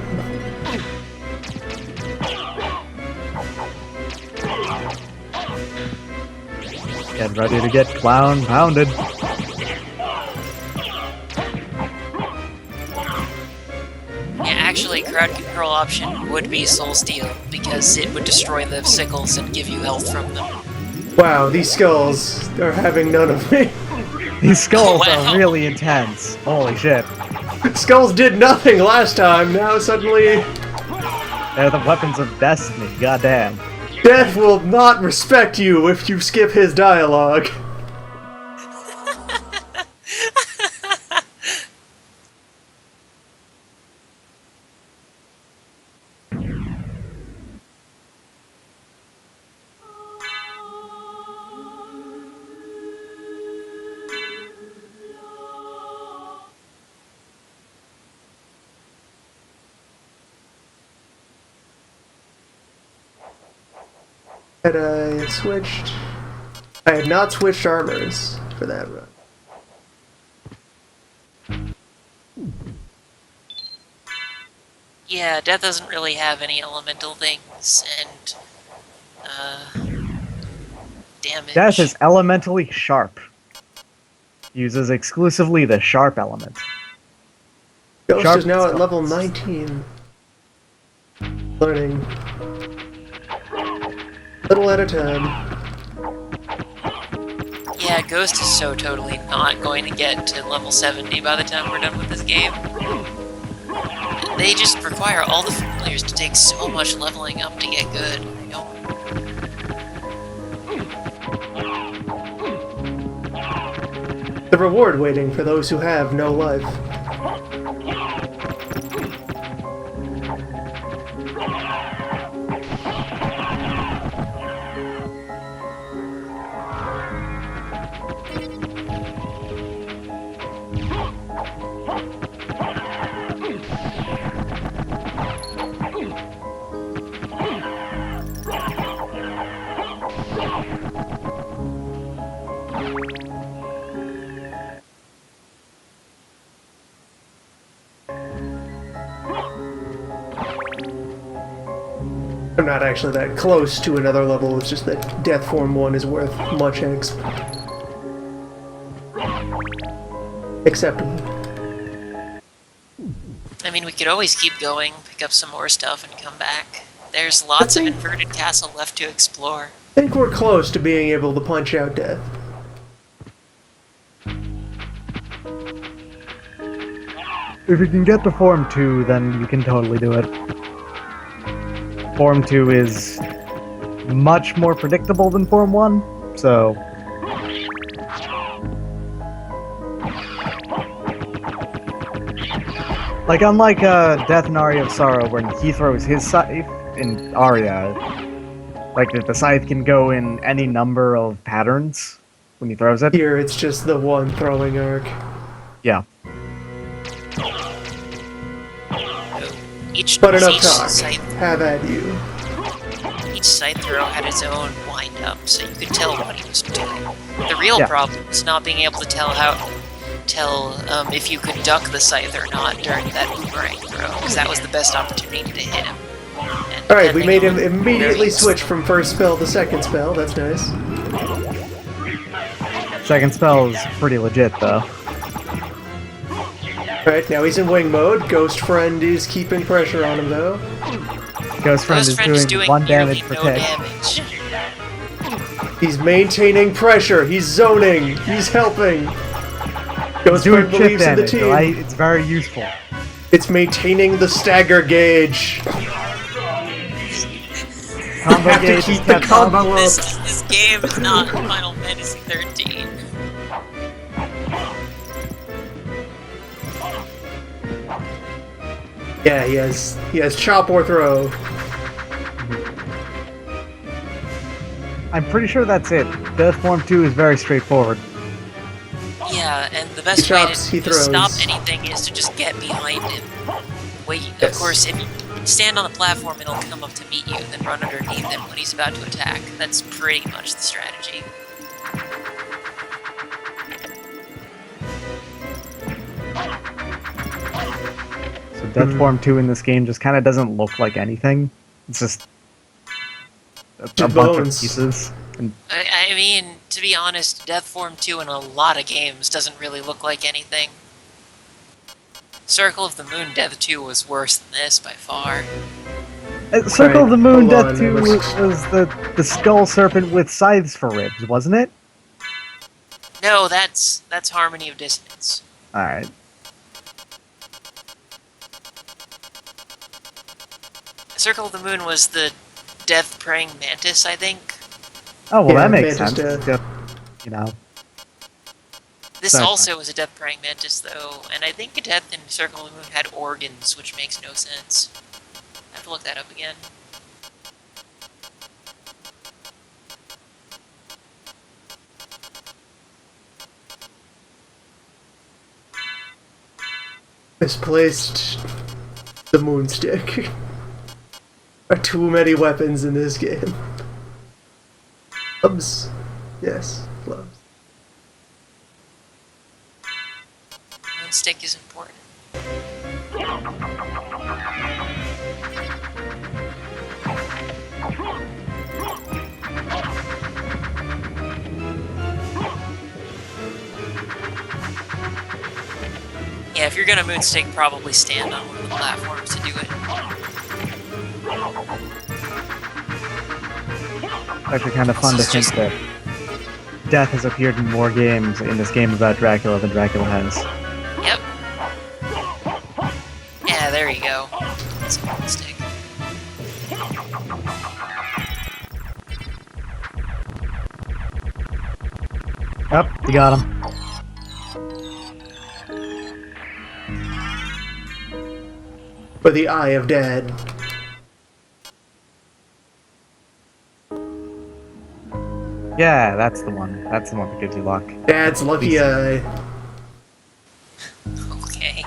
Get ready to get clown pounded. Yeah, actually, crowd control option would be Soul Steel, because it would destroy the sickles and give you health from them. Wow, these skulls are having none of me. These skulls Wow. are really intense. Holy shit. Skulls did nothing last time, now suddenly... They're the weapons of destiny, goddamn. Death will not respect you if you skip his dialogue. Had I switched... I had not switched armors for that run. Yeah, Death doesn't really have any elemental things, and, damage. Death is elementally sharp. Uses exclusively the sharp element. Ghost Sharp is now at skulls. level 19. Learning. Little at a time. Yeah, Ghost is so totally not going to get to level 70 by the time we're done with this game. They just require all the familiars to take so much leveling up to get good. I don't... The reward waiting for those who have no life. I'm not actually that close to another level, it's just that Death Form 1 is worth much exp. Acceptable. I mean, we could always keep going, pick up some more stuff, and come back. There's lots of inverted castle left to explore. I think we're close to being able to punch out Death. If you can get to Form 2, then you can totally do it. Form 2 is much more predictable than Form 1, so... Like, unlike Death and Aria of Sorrow, when he throws his scythe in Aria, like, the scythe can go in any number of patterns when he throws it. Here, it's just the one throwing arc. Yeah. But enough each talk. Scythe, Have at you. each scythe throw had its own wind-up, so you could tell what he was doing. The real Yeah. problem was not being able to tell if you could duck the scythe or not during that boomerang throw, because that was the best opportunity to hit him. And Alright, we made him depending on immediately where he- switch from first spell to second spell, that's nice. Second spell is pretty legit, though. Alright, now he's in wing mode. Ghost Friend is keeping pressure on him, though. Ghost Friend Ghost is Friend is doing doing 1 nearly damage per no tick. damage. He's maintaining pressure. He's zoning. He's helping. Ghost Doing Friend chip believes in the damage, team. right? It's very useful. It's maintaining the stagger gauge. Combo Have to gauge keep is the kept combo up. up. This game is not Final Fantasy 13. Yeah, he has chop or throw. I'm pretty sure that's it. Death Form 2 is very straightforward. Yeah, and the best He way chops, to he throws. stop anything is to just get behind him. Wait, Yes. of course, if you stand on the platform, it'll come up to meet you, then run underneath him when he's about to attack. That's pretty much the strategy. So Death Form 2 in this game just kind of doesn't look like anything. It's just a bunch of bones. pieces. And I mean, to be honest, Death Form 2 in a lot of games doesn't really look like anything. Circle of the Moon Death 2 was worse than this by far. Circle of the Moon hold Death on, 2 let's- was the skull serpent with scythes for ribs, wasn't it? No, that's Harmony of Dissonance. Alright. Circle of the Moon was the Death Praying Mantis, I think. Oh, well, Yeah, that makes Mantis sense. Death. Just, you know. This Sorry. also was a Death Praying Mantis, though, and I think Death in Circle of the Moon had organs, which makes no sense. I have to look that up again. Misplaced the moonstick. Are too many weapons in this game. Clubs. Yes, clubs. Moonstick is important. Yeah, if you're gonna moonstick, probably stand on one of the platforms to do it. It's actually kind of fun to This is think that Death has appeared in more games in this game about Dracula than Dracula has. Yep. Yeah, there you go. That's a moonstick. Yep, you got him. For the Eye of Dad. Yeah, that's the one. That's the one that gives you luck. Dad's lucky eye. Okay.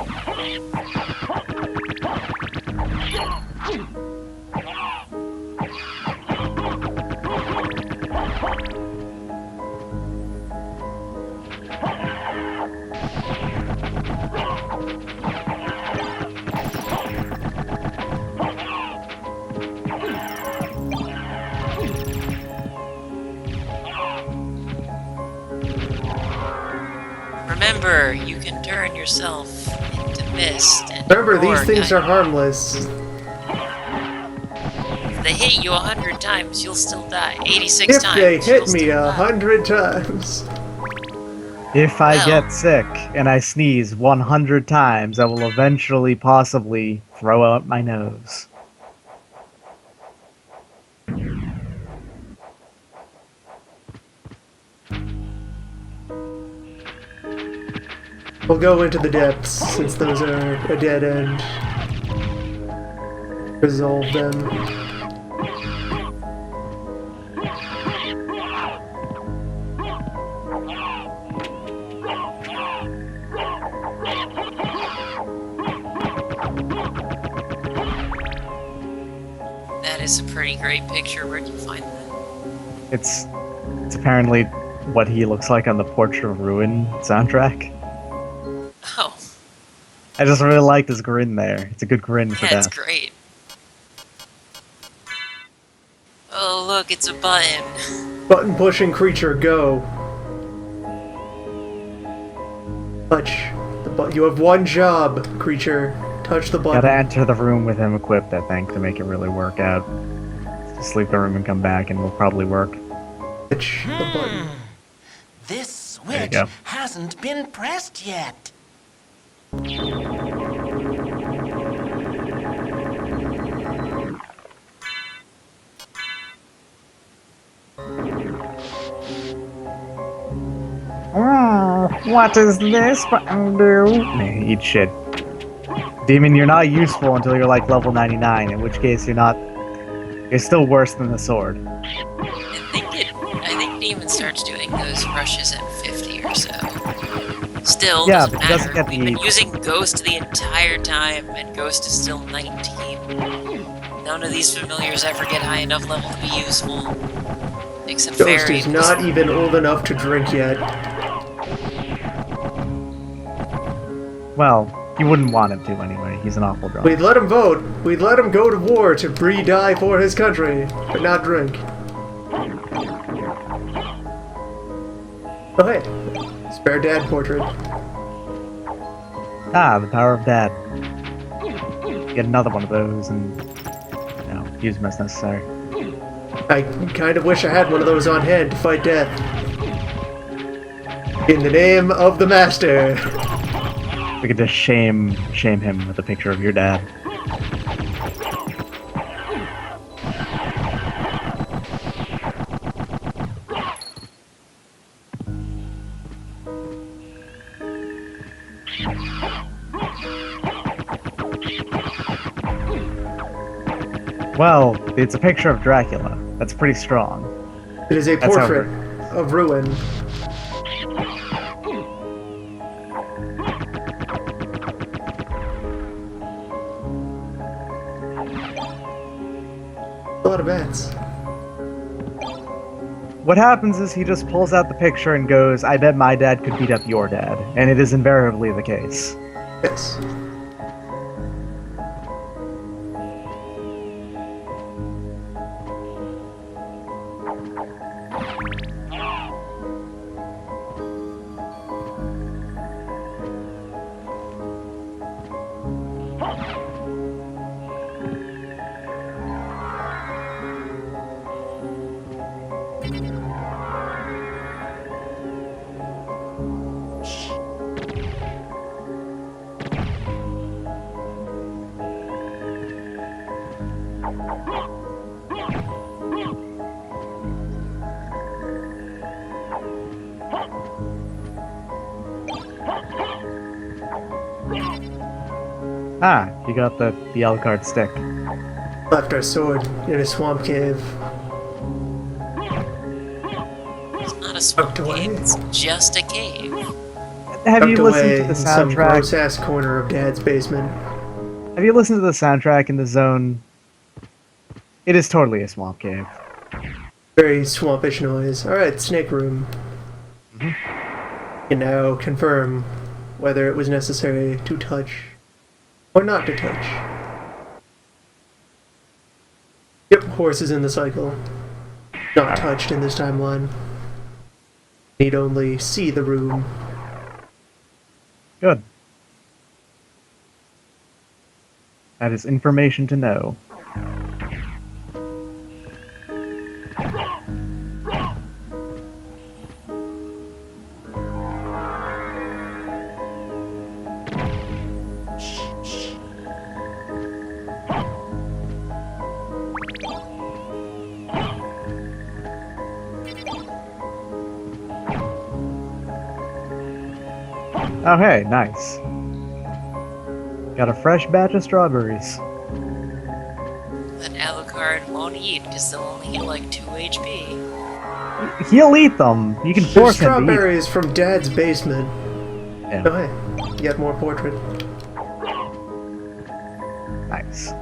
Remember, you can turn yourself into mist and Remember, these ignore things are guidance. harmless. If they hit you 100 times, you'll still die. 86 If times, they you'll hit me still die. 100 times. If I Well. get sick and I sneeze 100 times, I will eventually possibly throw out my nose. We'll go into the depths, since those are a dead end. Resolve them. That is a pretty great picture. Where'd you find that? It's apparently what he looks like on the Portrait of Ruin soundtrack. Oh, I just really like this grin there. It's a good grin for yeah, it's death. great. Oh, look, it's a button. Button pushing creature, go. Touch the button. You have one job, creature. Touch the button. Gotta enter the room with him equipped, I think, to make it really work out. Just leave the room and come back, and it'll probably work. Touch the button. This There you switch go. hasn't been pressed yet. What is this button do? Man, eat shit. Demon, you're not useful until you're like level 99, in which case you're still worse than the sword. I think Demon starts doing those rushes at 50 or so. Still, Yeah, doesn't but it doesn't matter. get We've been the- using Ghost the entire time, and Ghost is still 19. None of these familiars ever get high enough level to be useful. Except Ghost Fairy. is not even old enough to drink yet. Well, you wouldn't want him to anyway. He's an awful drunk. We'd let him vote. We'd let him go to war to die for his country, but not drink. Oh hey, spare dad portrait. Ah, the power of dad. Get another one of those and, use them as necessary. I kind of wish I had one of those on hand to fight death. In the name of the master. We could just shame him with a picture of your dad. Well, it's a picture of Dracula. That's pretty strong. It is a That's how portrait of ruin. A lot of bats. What happens is he just pulls out the picture and goes, I bet my dad could beat up your dad. And it is invariably the case. Yes. Ah, you got the L-card stick. Left our sword in a swamp cave. It's not a swamp Tucked away. cave, it's just a cave. Have you Tucked listened away to the in some soundtrack? gross-ass corner of Dad's basement. Have you listened to the soundtrack in the zone? It is totally a swamp cave. Very swampish noise. Alright, snake room. You can now confirm whether it was necessary to touch or not to touch. Yep, horse is in the cycle. Not touched in this timeline. Need only see the room. Good. That is information to know. Oh hey, nice. Got a fresh batch of strawberries. That Alucard won't eat because they'll only get like 2 HP. He'll eat them. You can There's force him to eat. strawberries from Dad's basement. Yeah. Oh hey, you got more portrait. Nice.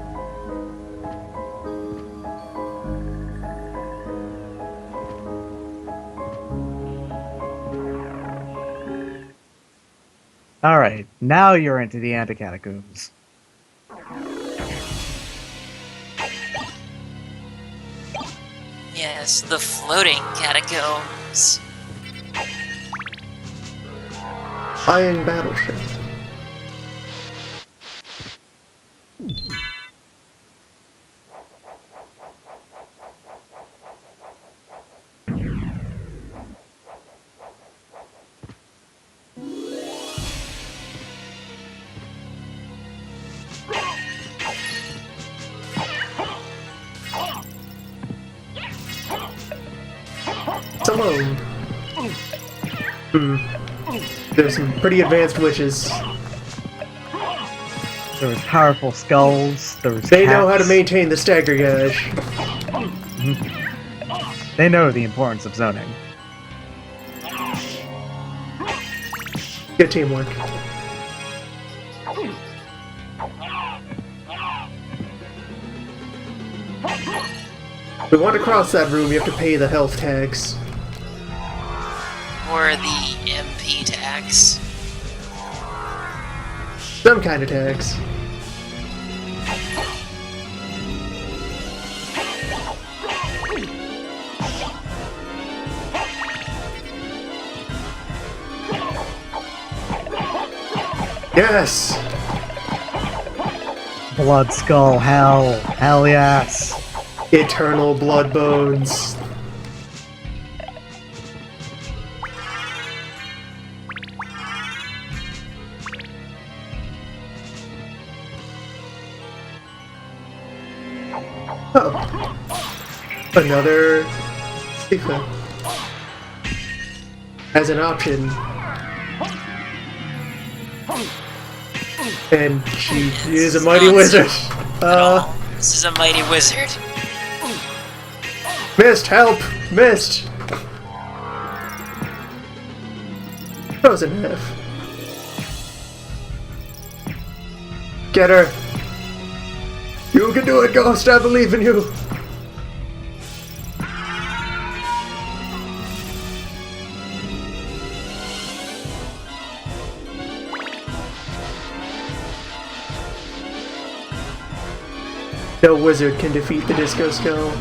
Alright, now you're into the anti-catacombs. Yes, the floating catacombs. Iron battleship. It's alone. There's some pretty advanced witches. There was powerful skulls, there was They know how to cats. maintain the stagger gauge. They know the importance of zoning. Good teamwork. If we want to cross that room, you have to pay the health tax. Or the MP tax. Some kind of tax. Yes! Blood skull, hell. Hell yes. Eternal blood bones. Oh. Another Sifa. As an option. And she is a mighty wizard. This is a mighty wizard. Missed, help! Missed! Frozen half. Get her! You can do it, Ghost! I believe in you! No wizard can defeat the Disco Skull.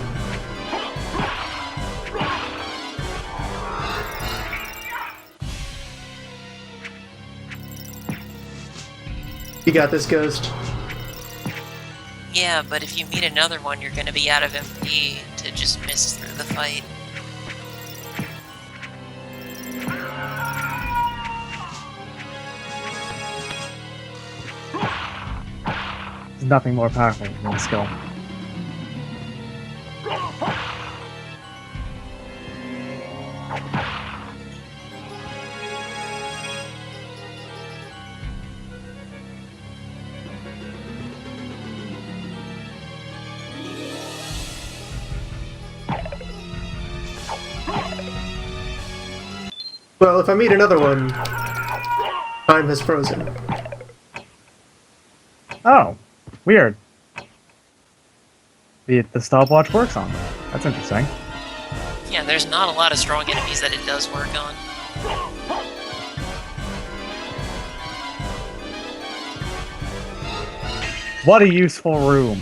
You got this, Ghost. Yeah, but if you meet another one, you're gonna be out of MP to just miss through the fight. There's nothing more powerful than the skull. Well, if I meet another one, time has frozen. Oh, weird. The stopwatch works on them. That's interesting. Yeah, there's not a lot of strong enemies that it does work on. What a useful room.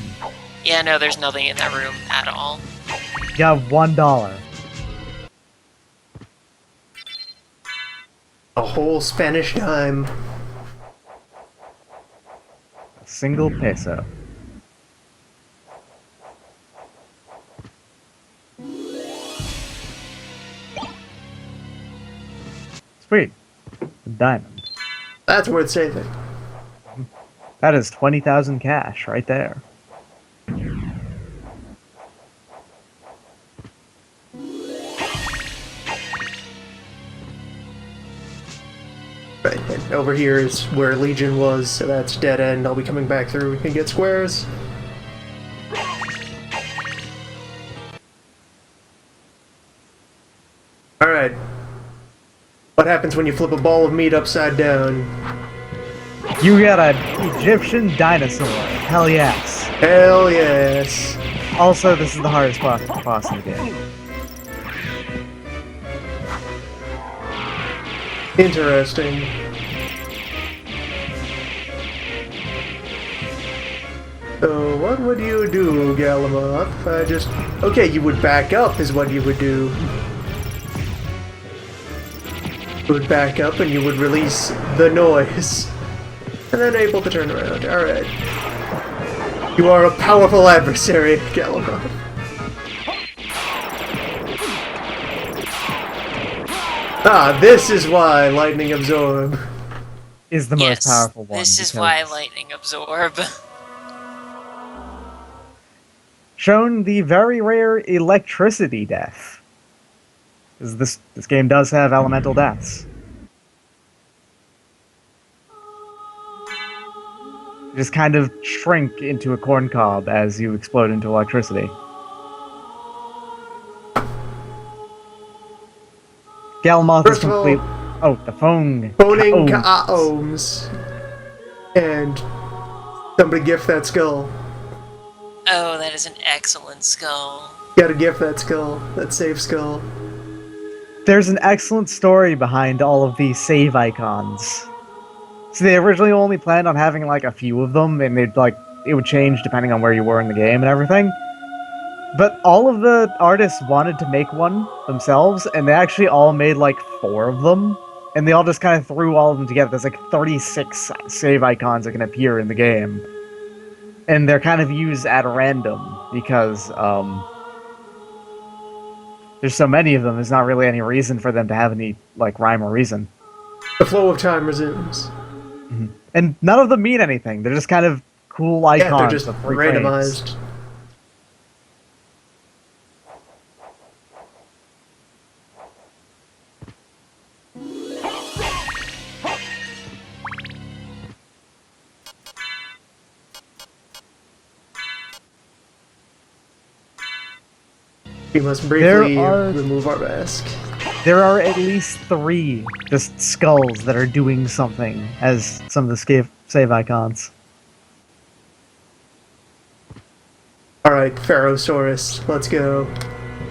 Yeah, no, there's nothing in that room at all. You got $1. A whole Spanish dime. single peso. Sweet. A diamond. That's worth saving. That is 20,000 cash right there. Right, and over here is where Legion was, so that's dead end. I'll be coming back through. We can get squares. Alright. What happens when you flip a ball of meat upside down? You got an Egyptian dinosaur. Hell yes. Hell yes. Also, this is the hardest boss in the game. Interesting. So, what would you do, Galamoth? Okay, you would back up is what you would do. You would back up and you would release the noise. And then able to turn around. Alright. You are a powerful adversary, Galamoth. Ah, this is why Lightning Absorb is the most powerful one. This is why Lightning Absorb. Shown the very rare electricity death. Because this game does have elemental deaths. You just kind of shrink into a corn cob as you explode into electricity. Galamoth is complete. Oh, the phone. Phoning Ka-ohms. And somebody gift that skull. Oh, that is an excellent skull. Gotta gift that skull. That save skull. There's an excellent story behind all of these save icons. So they originally only planned on having like a few of them, and it would change depending on where you were in the game and everything. But all of the artists wanted to make one themselves, and they actually all made like 4 of them, and they all just kind of threw all of them together. There's like 36 save icons that can appear in the game, and they're kind of used at random because there's so many of them. There's not really any reason for them to have any like rhyme or reason. The flow of time resumes. Mm-hmm. And none of them mean anything. They're just kind of cool icons. Yeah, they're just of free randomized. frames. We must briefly remove our mask. There are at least 3 just skulls that are doing something as some of the save icons. Alright, Pharaohsaurus, let's go.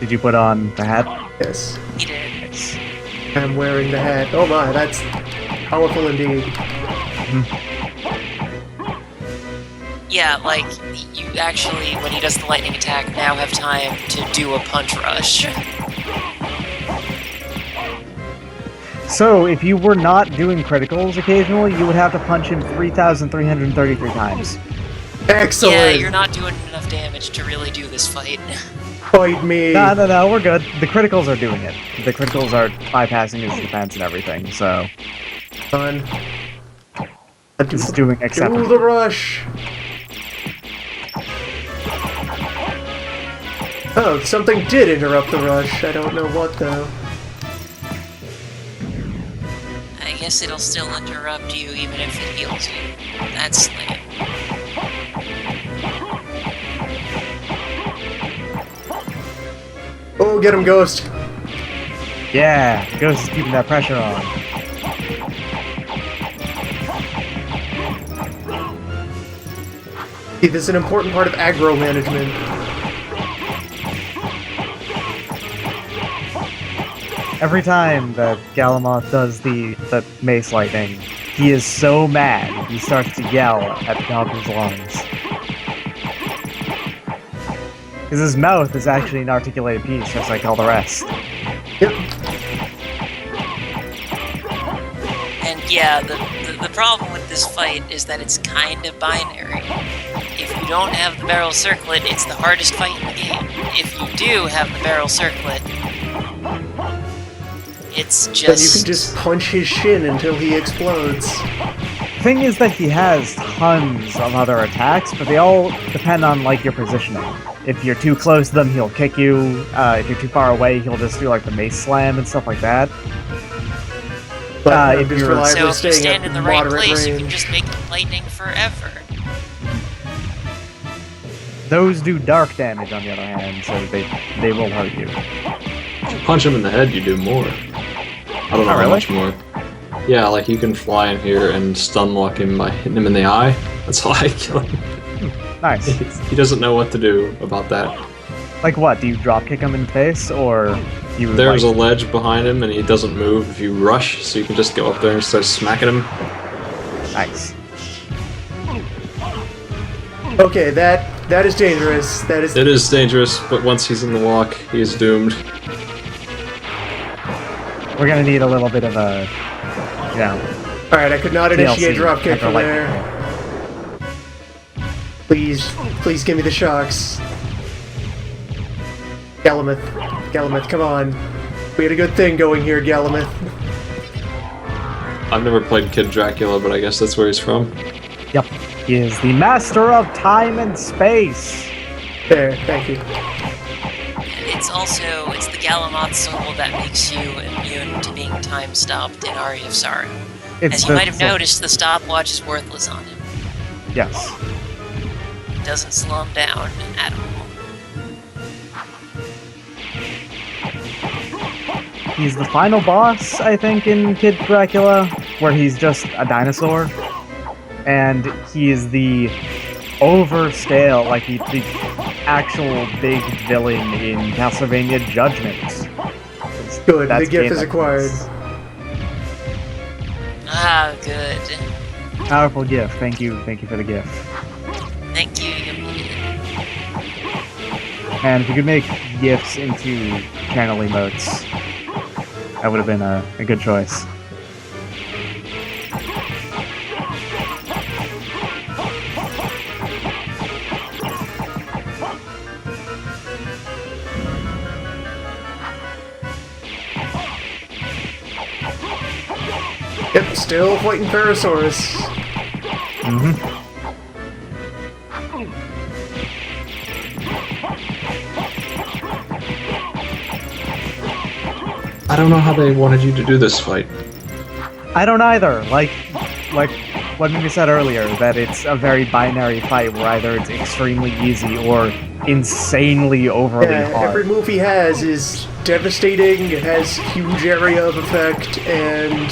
Did you put on the hat? Yes. He did. Yes. I'm wearing the hat. Oh my, that's powerful indeed. Yeah, like, you actually, when he does the lightning attack, now have time to do a punch rush. So, if you were not doing criticals occasionally, you would have to punch him 3,333 times. Excellent! Yeah, you're not doing enough damage to really do this fight. Fight me! No, we're good. The criticals are doing it. The criticals are bypassing his defense and everything, so... Fun. This is doing acceptable. Do the rush! Oh, something did interrupt the rush. I don't know what, though. I guess it'll still interrupt you even if it heals you. That's lame. Oh, get him, Ghost! Yeah, Ghost is keeping that pressure on. See, this is an important part of aggro management. Every time that Galamoth does the mace lightning, he is so mad, he starts to yell at the top of his lungs. Because his mouth is actually an articulated piece, just like all the rest. Yep. And yeah, the problem with this fight is that it's kind of binary. If you don't have the barrel circlet, it's the hardest fight in the game. If you do have the barrel circlet, it's just... Then you can just punch his shin until he explodes. Thing is that he has tons of other attacks, but they all depend on, like, your positioning. If you're too close to them, he'll kick you. If you're too far away, he'll just do, like, the mace slam and stuff like that. But if just you're- reliably So if you staying stand at in the right moderate place, you range. can just make lightning forever. Those do dark damage, on the other hand, so they will hurt you. Punch him in the head, you do more. I don't know how really? much more. Yeah, like you can fly in here and stun lock him by hitting him in the eye. That's how I kill him. Nice. He doesn't know what to do about that. Like what? Do you drop kick him in the face, or you? There's a like, ledge behind him and he doesn't move if you rush, so you can just go up there and start smacking him. nice. Okay, that is dangerous. That is... It is dangerous, but once he's in the walk, he is doomed. We're gonna need a little bit of a, Alright, I could not initiate TLC, dropkick after from lightning. there. Please give me the shocks. Galamuth, come on. We had a good thing going here, Galamuth. I've never played Kid Dracula, but I guess that's where he's from. Yep. He is the master of time and space. There, thank you. It's the Galamoth soul that makes you immune to being time stopped in Aria of Sorrow. As you might have noticed, the stopwatch is worthless on him. Yes. It doesn't slow him down at all. He's the final boss, I think, in Kid Dracula, where he's just a dinosaur. And he is the overscale, like the actual big villain in Castlevania Judgment. Good, the That's gift game is that acquired. counts. Ah, good. Powerful gift. Thank you for the gift. Thank you, Yumi. And if you could make gifts into channel emotes, that would have been a good choice. Yep, still fighting Parasaurus. I don't know how they wanted you to do this fight. I don't either. Like what Mimi said earlier, that it's a very binary fight where either it's extremely easy or insanely overly Yeah, hard. every move he has is devastating, it has huge area of effect, and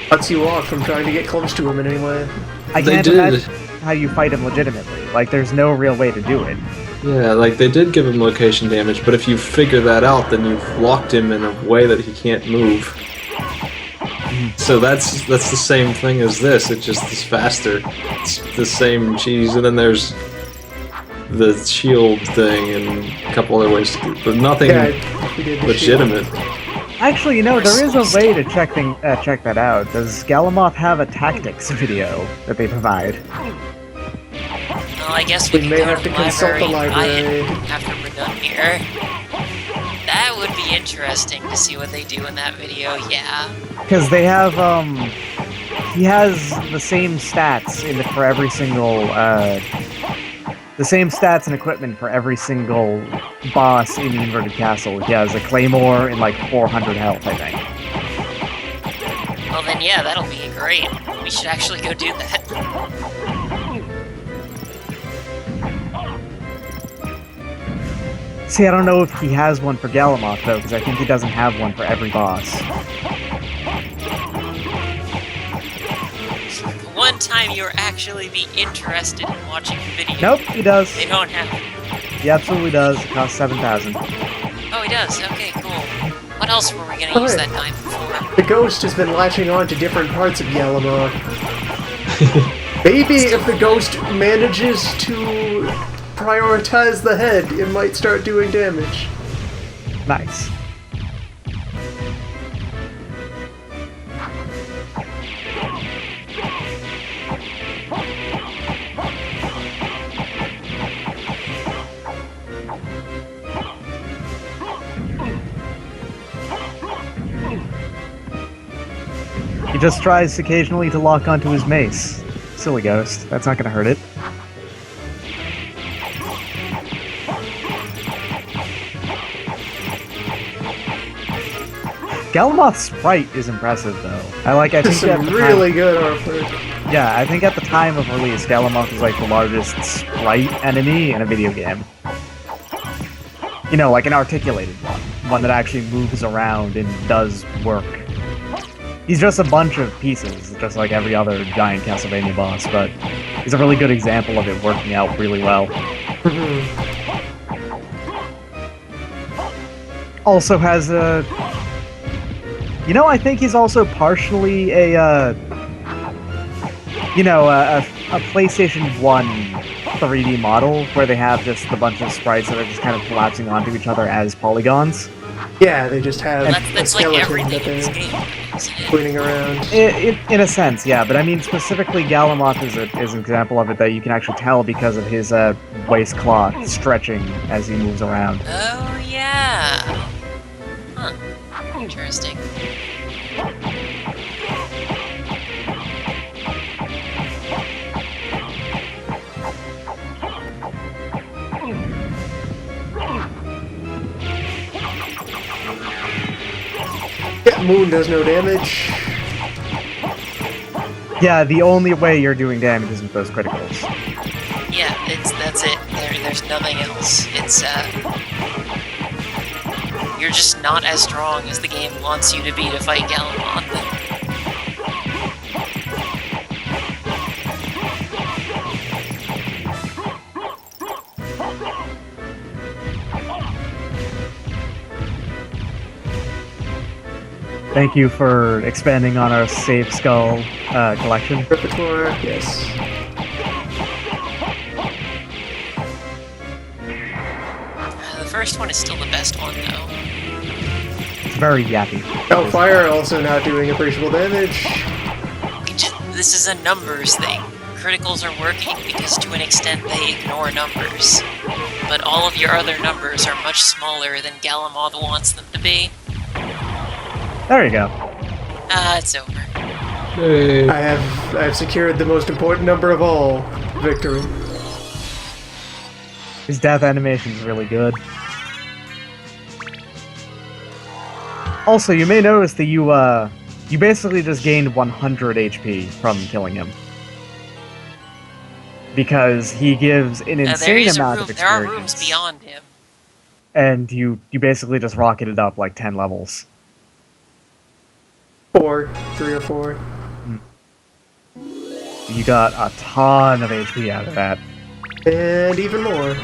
cuts you off from trying to get close to him in any way. I They can't did. imagine how you fight him legitimately. Like, there's no real way to do it. Yeah, like they did give him location damage, but if you figure that out, then you've locked him in a way that he can't move. So that's the same thing as this. It just is faster. It's the same cheese, and then there's the shield thing and a couple other ways to do, but nothing Yeah, he did the legitimate. Actually, you know, there is a way to check that out. Does Galamoth have a tactics video that they provide? Well, I guess we We can may go have to to the consult the library and buy it library. after we're done here. That would be interesting to see what they do in that video, yeah. Because they have, he has the same stats for every single, the same stats and equipment for every single boss in the Inverted Castle. He has a Claymore and like 400 health, I think. Well then, yeah, that'll be great. We should actually go do that. See, I don't know if he has one for Galamoth, though, because I think he doesn't have one for every boss. One time you'll actually be interested in watching the video. Nope, he does. They don't have it. He absolutely does. It costs 7,000. Oh, he does? Okay, cool. What else were we gonna use Alright. that diamond for? The ghost has been latching on to different parts of Yalamoth. Maybe if the ghost manages to prioritize the head, it might start doing damage. Nice. He just tries occasionally to lock onto his mace. Silly ghost. That's not gonna hurt it. Galamoth's sprite is impressive, though. I think Some at the really time, good artwork. yeah, I think at the time of release, Galamoth was like the largest sprite enemy in a video game. You know, like an articulated one that actually moves around and does work. He's just a bunch of pieces, just like every other giant Castlevania boss, but he's a really good example of it working out really well. Also has a... You know, I think he's also partially a PlayStation 1 3D model, where they have just a bunch of sprites that are just kind of collapsing onto each other as polygons. Yeah, they just have a That's like skeleton everything that in this they're game, isn't it? pointing around. In a sense, yeah, but I mean specifically Galamoth is an example of it that you can actually tell because of his waistcloth stretching as he moves around. Oh, yeah. Huh. Interesting. Yeah, Moon does no damage. Yeah, the only way you're doing damage is with those criticals. Yeah, that's it. There's nothing else. It's you're just not as strong as the game wants you to be to fight Galamoth. Thank you for expanding on our Save Skull collection. Repertoire, yes. The first one is still the best one, though. It's very yappy. Oh, fire also not doing appreciable damage. This is a numbers thing. Criticals are working because to an extent they ignore numbers. But all of your other numbers are much smaller than Galamoth wants them to be. There you go. It's over. Hey. I have secured the most important number of all, victory. His death animation is really good. Also, you may notice that you basically just gained 100 HP from killing him. Because he gives an insane amount of experience. There are rooms beyond him. And you basically just rocketed up like 10 levels. 3 or 4. You got a ton of HP out of that. And even more.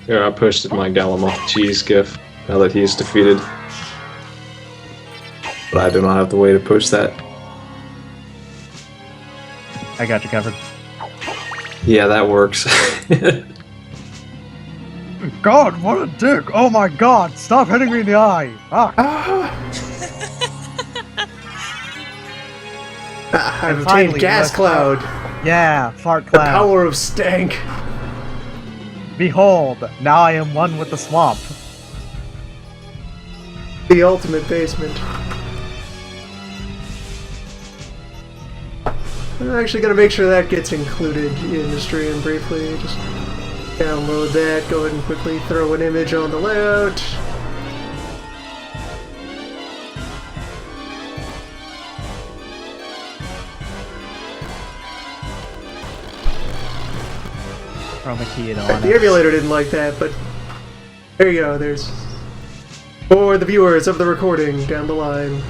Here, I posted my Galamoth cheese gif now that he's defeated. But I do not have the way to push that. I got you covered. Yeah, that works. God, what a dick! Oh my god, stop hitting me in the eye! Ah. I've obtained finally, Gas let's- Cloud, Yeah, fart the cloud. power of stank. Behold, now I am one with the swamp. The ultimate basement. I'm actually gonna make sure that gets included in the stream briefly. Just download that, go ahead and quickly throw an image on the layout. Chroma key it on. The emulator didn't like that, but there you go, there's... For the viewers of the recording down the line,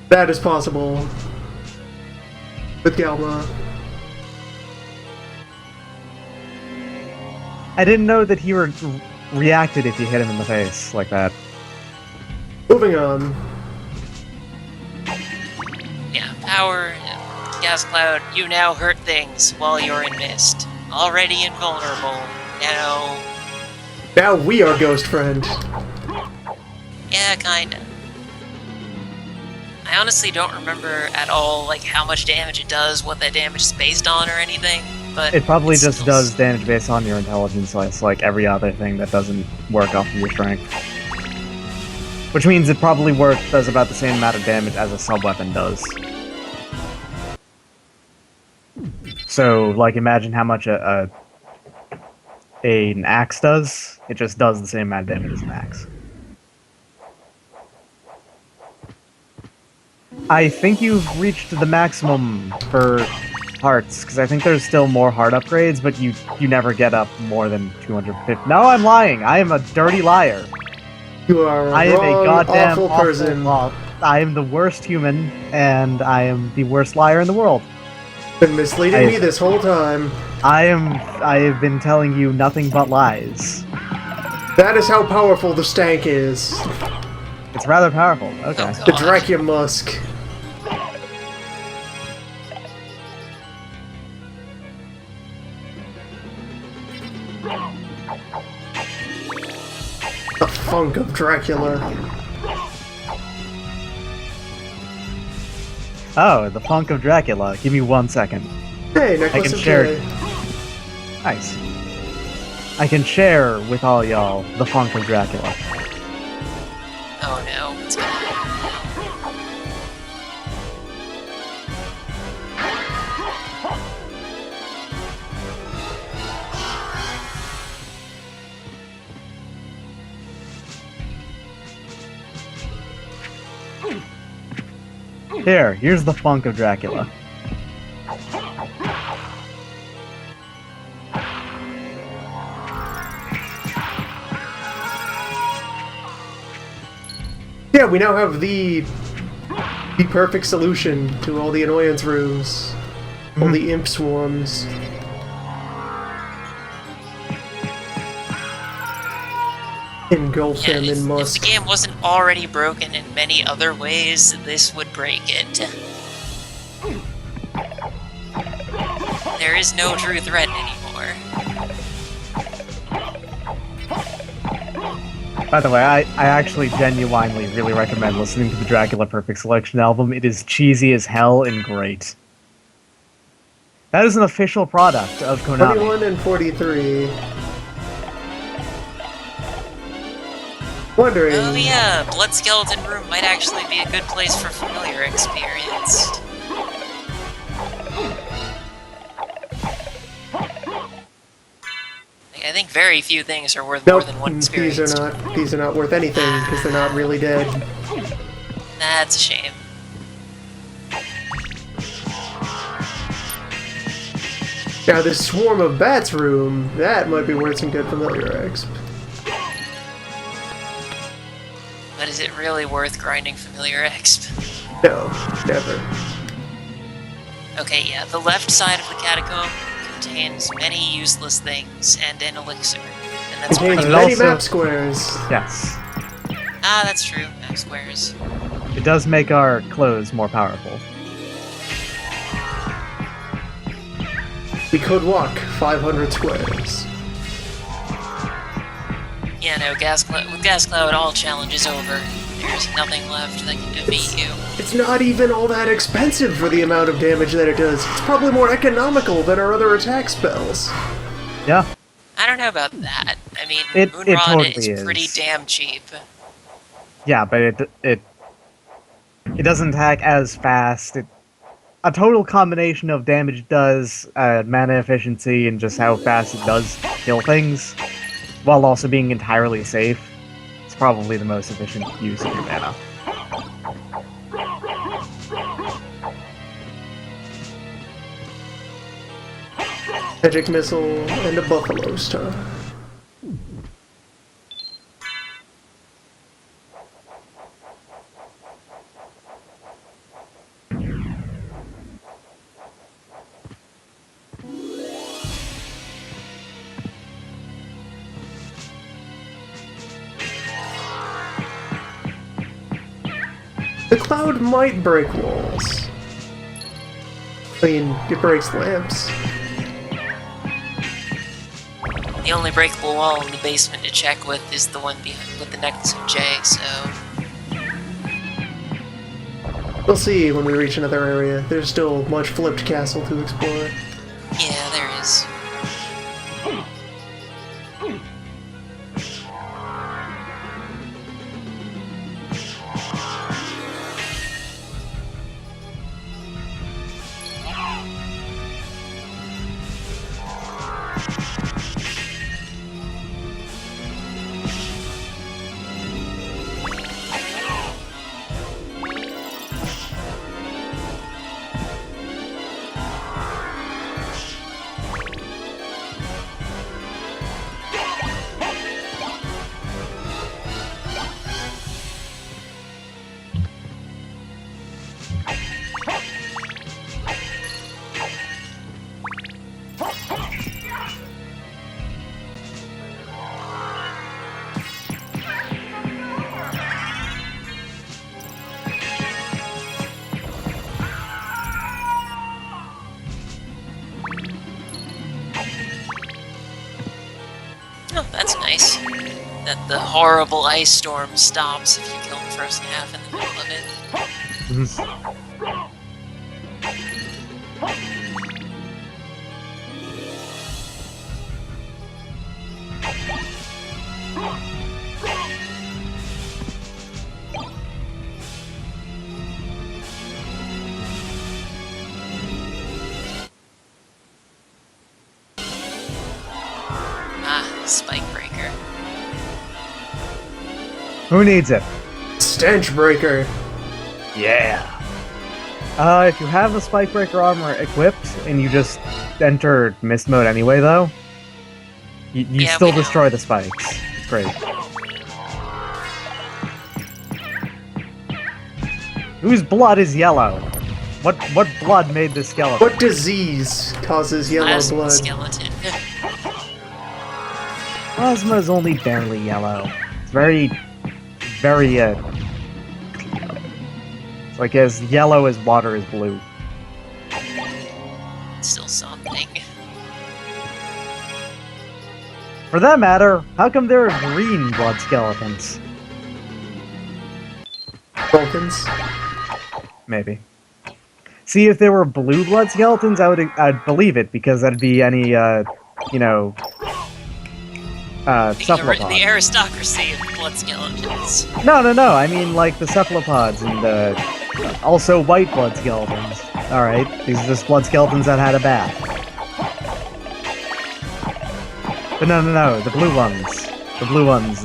that is possible with Galma. I didn't know that he reacted if you hit him in the face like that. Moving on. Yeah, power, gas cloud, you now hurt things while you're in mist. Already invulnerable. Now we are Ghost Friend. Yeah, kinda. I honestly don't remember at all, like, how much damage it does, what that damage is based on, or anything, but... It probably it's just still does damage based on your intelligence, like every other thing that doesn't work off of your strength. Which means it probably does about the same amount of damage as a sub-weapon does. So, like, imagine how much an axe does. It just does the same amount of damage as an axe. I think you've reached the maximum for hearts, because I think there's still more heart upgrades, but you never get up more than 250. No, I'm lying! I am a dirty liar! You are a I am wrong, a goddamn awful person. I am the worst human, and I am the worst liar in the world. Been misleading me this whole time. I have been telling you nothing but lies. That is how powerful the stank is. It's rather powerful. Okay. Oh, The God. Draculhour. The funk of Dracula. Oh, the funk of Dracula. Give me 1 second. Hey, necklace I can of share joy. it. Nice. I can share with all y'all the funk of Dracula. Oh no, what's going on? Here's the funk of Dracula. Yeah, we now have the perfect solution to all the annoyance rooms. All the imp swarms. Engulf Yeah, them in if the musk. game wasn't already broken in many other ways, this would break it. There is no true threat anymore. By the way, I actually genuinely really recommend listening to the Dracula Perfect Selection album. It is cheesy as hell and great. That is an official product of Konami. 21 and 43. Wondering. Oh yeah, Blood Skeleton Room might actually be a good place for familiar experience. I think very few things are worth more Nope, than one experience. these are not worth anything because they're not really dead. That's a shame. Now this swarm of bats room, that might be worth some good familiar exp. But is it really worth grinding familiar exp? No, never. Okay, yeah, the left side of the catacomb contains many useless things and an elixir. And that's Contains pretty But it many also- map squares. Yes. Ah, that's true. Map squares. It does make our clothes more powerful. We could walk 500 squares. Yeah, no, with Gas Cloud, all challenge is over. There's nothing left that can defeat you. It's not even all that expensive for the amount of damage that it does. It's probably more economical than our other attack spells. Yeah. I don't know about that. I mean, It Moonrod totally is pretty is. damn cheap. Yeah, but it doesn't hack as fast. A total combination of damage does, mana efficiency, and just how fast it does kill things, while also being entirely safe. It's probably the most efficient use of your mana. Magic missile and a buffalo star. The cloud might break walls. I mean, it breaks lamps. The only breakable wall in the basement to check with is the one with the necklace of J, so... We'll see when we reach another area. There's still much flipped castle to explore. Yeah, there is. Oh, that's nice. That the horrible ice storm stops if you kill the first half in the middle of it. Spike breaker. Who needs it? Stench breaker. Yeah. If you have the spike breaker armor equipped and you just enter mist mode anyway, though, you Yeah, still we know. destroy the spikes. It's great. Whose blood is yellow? What blood made this skeleton? What disease causes yellow Plasma blood? skeleton. Plasma is only barely yellow. It's very, very, it's like as yellow as water is blue. Still something. For that matter, how come there are green blood skeletons? Vulcans. Maybe. See, if there were blue blood skeletons, I'd believe it, because that'd be any, cephalopod. The aristocracy of blood skeletons. No, I mean, like, the cephalopods and, also white blood skeletons. Alright, these are just blood skeletons that had a bath. But no, the blue ones. The blue ones.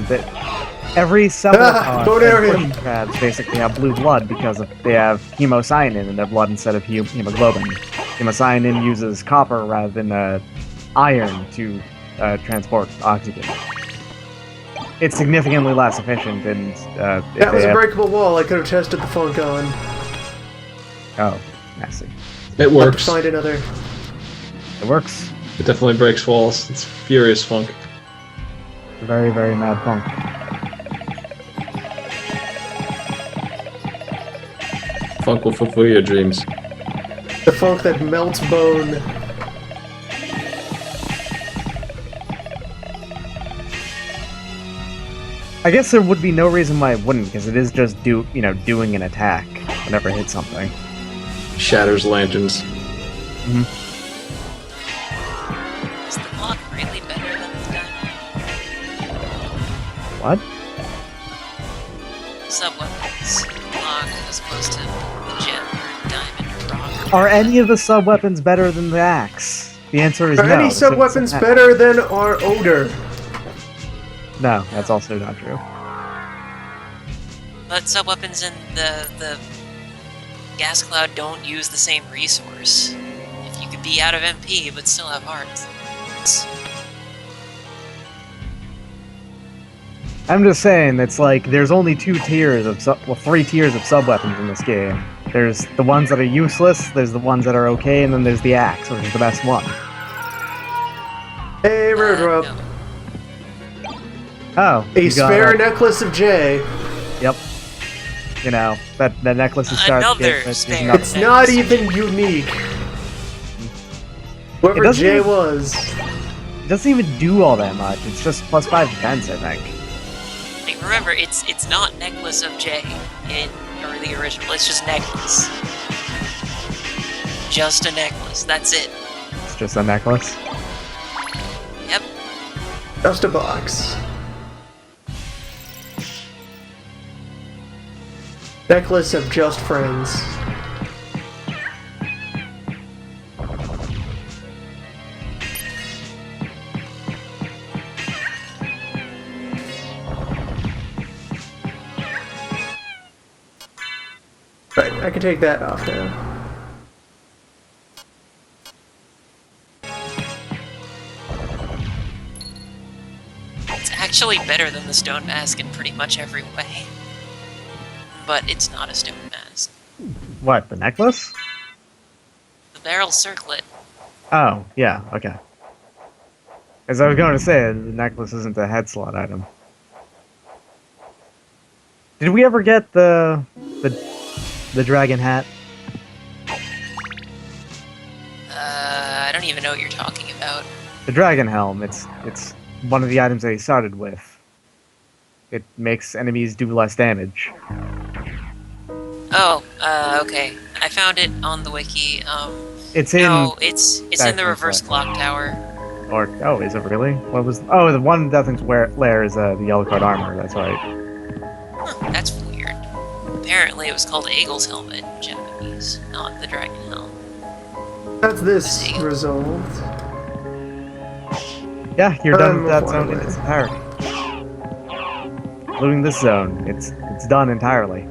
Every cephalopod Bonarium. and bush crabs basically have blue blood because they have hemocyanin in their blood instead of hemoglobin. Hemocyanin uses copper rather than iron to transport oxygen. It's significantly less efficient, and That was a breakable wall I could have tested the funk on. Oh, I see. It Have to works. find another. It works. It definitely breaks walls. It's furious funk. Very, very mad funk. Funk will fulfill your dreams. The funk that melts bone. I guess there would be no reason why it wouldn't, because it is just doing an attack whenever it hits something. Shatters lanterns. Is the block really better than the diamond? What? Sub-weapons. Block as opposed to the gem or diamond or rock. Are any of the sub-weapons better than the axe? The answer is Are no. any sub-weapons better than our odor? No, that's also not true. But sub-weapons in the gas cloud don't use the same resource. If you could be out of MP but still have hearts. I'm just saying, it's like, there's only three tiers of sub-weapons in this game. There's the ones that are useless, there's the ones that are okay, and then there's the axe, which is the best one. Hey, Roadrub. No. Oh. A you got spare it. necklace of J. Yep. You know, that necklace is starting to Another get... spare. It's not even unique. Whoever doesn't J even- was. It doesn't even do all that much, it's just +5 defense, I think. Like, remember, it's not Necklace of J in the original. It's just necklace. Just a necklace. That's it. It's just a necklace. Yep. Just a box. Necklace of just friends. Right, I can take that off now. It's actually better than the stone mask in pretty much every way. But it's not a stone mask. What, the necklace? The barrel circlet. Oh, yeah, okay. As I was going to say, the necklace isn't a head slot item. Did we ever get the dragon hat? I don't even know what you're talking about. The dragon helm, it's one of the items that he started with. It makes enemies do less damage. Oh, okay. I found it on the wiki. It's in... No, it's in the Backwards, reverse right. clock tower. Or, oh, is it really? What was... Oh, the one Deathling's lair is the yellow card armor, that's right. Huh, that's weird. Apparently it was called Eagle's Helmet in Japanese, not the Dragon Helm. That's this resolved. Yeah, you're done with that far zone in away. its entirety. Including this zone, it's done entirely.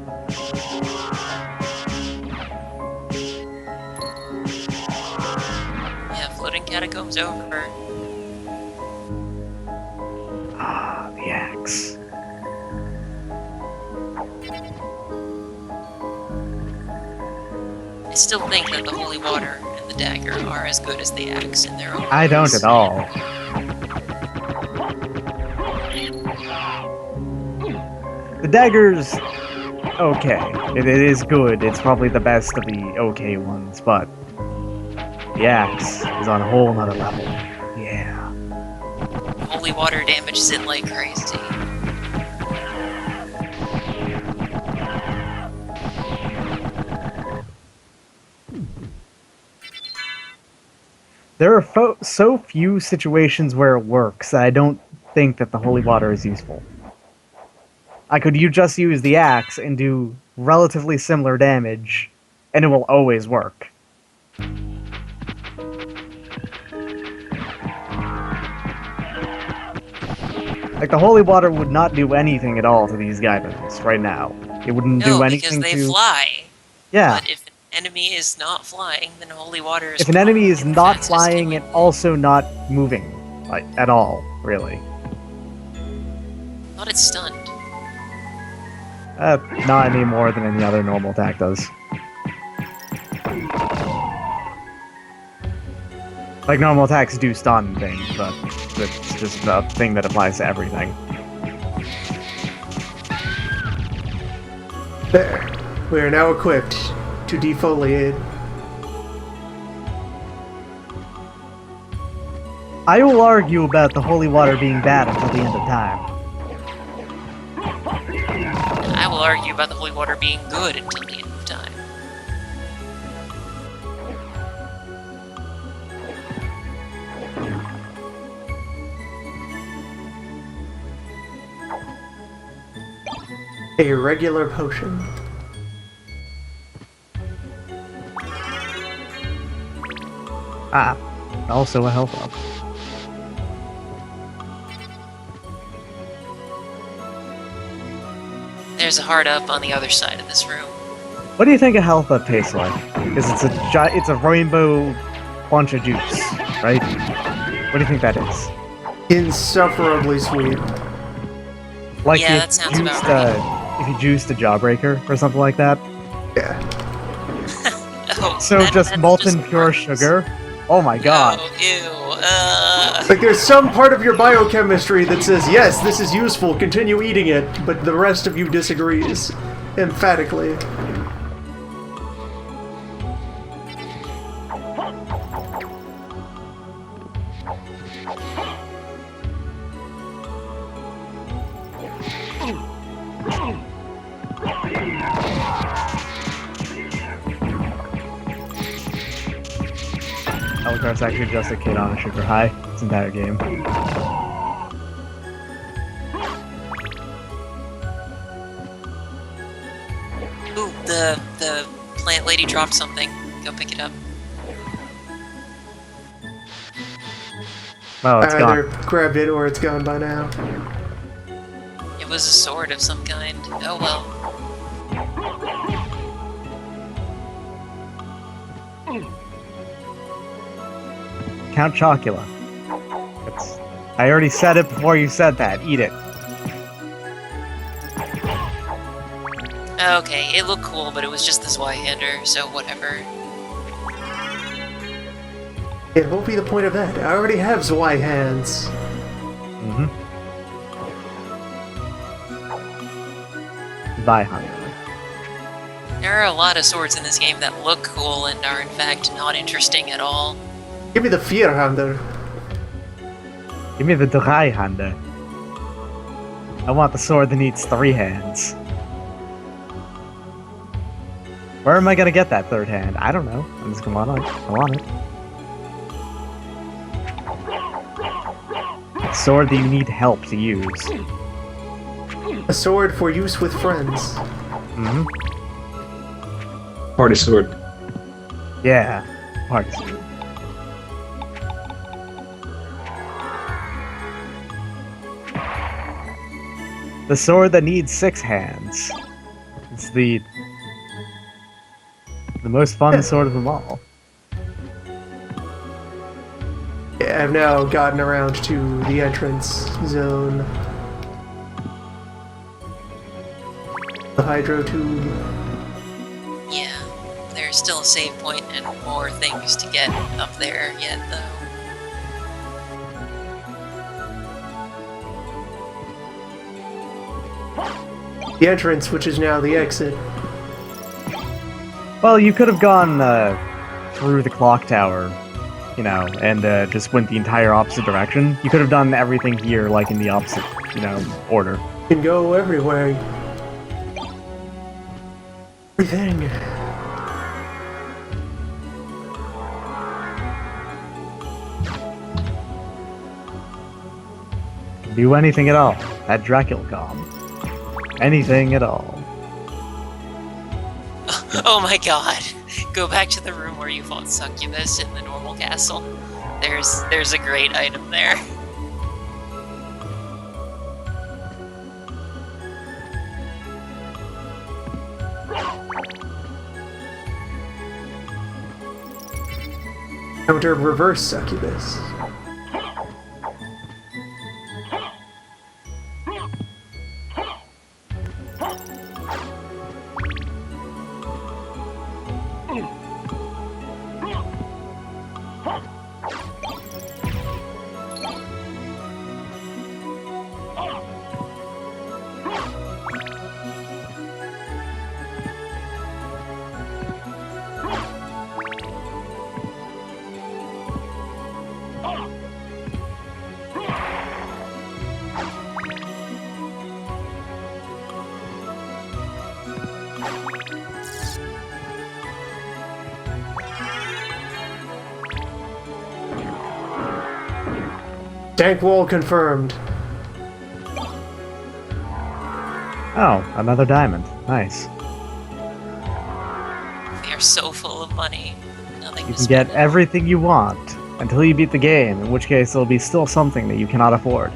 Yeah, floating catacombs over. Ah, the axe. I still think that the holy water and the dagger are as good as the axe in their own ways. I don't at all. The dagger's okay. It is good. It's probably the best of the okay ones, but the axe is on a whole nother level. Yeah. Holy water damages it like crazy. There are so few situations where it works that I don't think that the holy water is useful. You just use the axe and do relatively similar damage, and it will always work. Like, the holy water would not do anything at all to these guidons right now. It wouldn't do No, anything because they to... fly. Yeah. But if an enemy is not flying, then holy water is If an enemy is flying, not that's just flying killing and also not moving, like, at all, really. Not it's stunned. Not any more than any other normal attack does. Like, normal attacks do stun things, but it's just a thing that applies to everything. There. We are now equipped to defoliate. I will argue about the holy water being bad until the end of time. And I will argue about the holy water being good until the end of time. A regular potion. Ah, also a health up. There's a hard up on the other side of this room. What do you think a health up tastes like? Because it's a rainbow bunch of juice, right? What do you think that is? Insufferably sweet. Like Yeah, if that sounds you about juiced, if you juiced a Jawbreaker or something like that. Yeah. Oh, So that's molten just pure gross. sugar? Oh my god. Oh, ew. Like there's some part of your biochemistry that says, yes, this is useful, continue eating it, but the rest of you disagrees. Emphatically. Alucard's actually just a kid on a sugar high this entire game. Ooh, the plant lady dropped something. Go pick it up. Well, it's I either gone. grabbed it or it's gone by now. It was a sword of some kind. Oh well. Count Chocula. I already said it before you said that. Eat it. Okay, it looked cool, but it was just this Y-hander, so whatever. It won't be the point of that. I already have Zwei hands. Mm-hmm. Bye, honey. There are a lot of swords in this game that look cool and are in fact not interesting at all. Give me the Fear Hunter. Give me the Draculhour. I want the sword that needs 3 hands. Where am I gonna get that 3rd hand? I don't know. I'm just come on it. I want it. Sword that you need help to use. A sword for use with friends. Mm-hmm. Party sword. Yeah. Party sword. The sword that needs 6 hands. It's the most fun sword of them all. Yeah, I've now gotten around to the entrance zone. The hydro tube. Yeah, there's still a save point and more things to get up there yet, though. The entrance, which is now the exit. Well, you could have gone through the clock tower, you know, and just went the entire opposite direction. You could have done everything here, like in the opposite, you know, order. You can go everywhere. Everything. Do anything at all. At Draculhour. Anything at all. Oh my god! Go back to the room where you fought Succubus in the normal castle. There's a great item there. Counter reverse succubus. Tank wall confirmed. Oh, another diamond. Nice. We are so full of money. Nothing You to can get spend. everything you want until you beat the game, in which case it'll be still something that you cannot afford.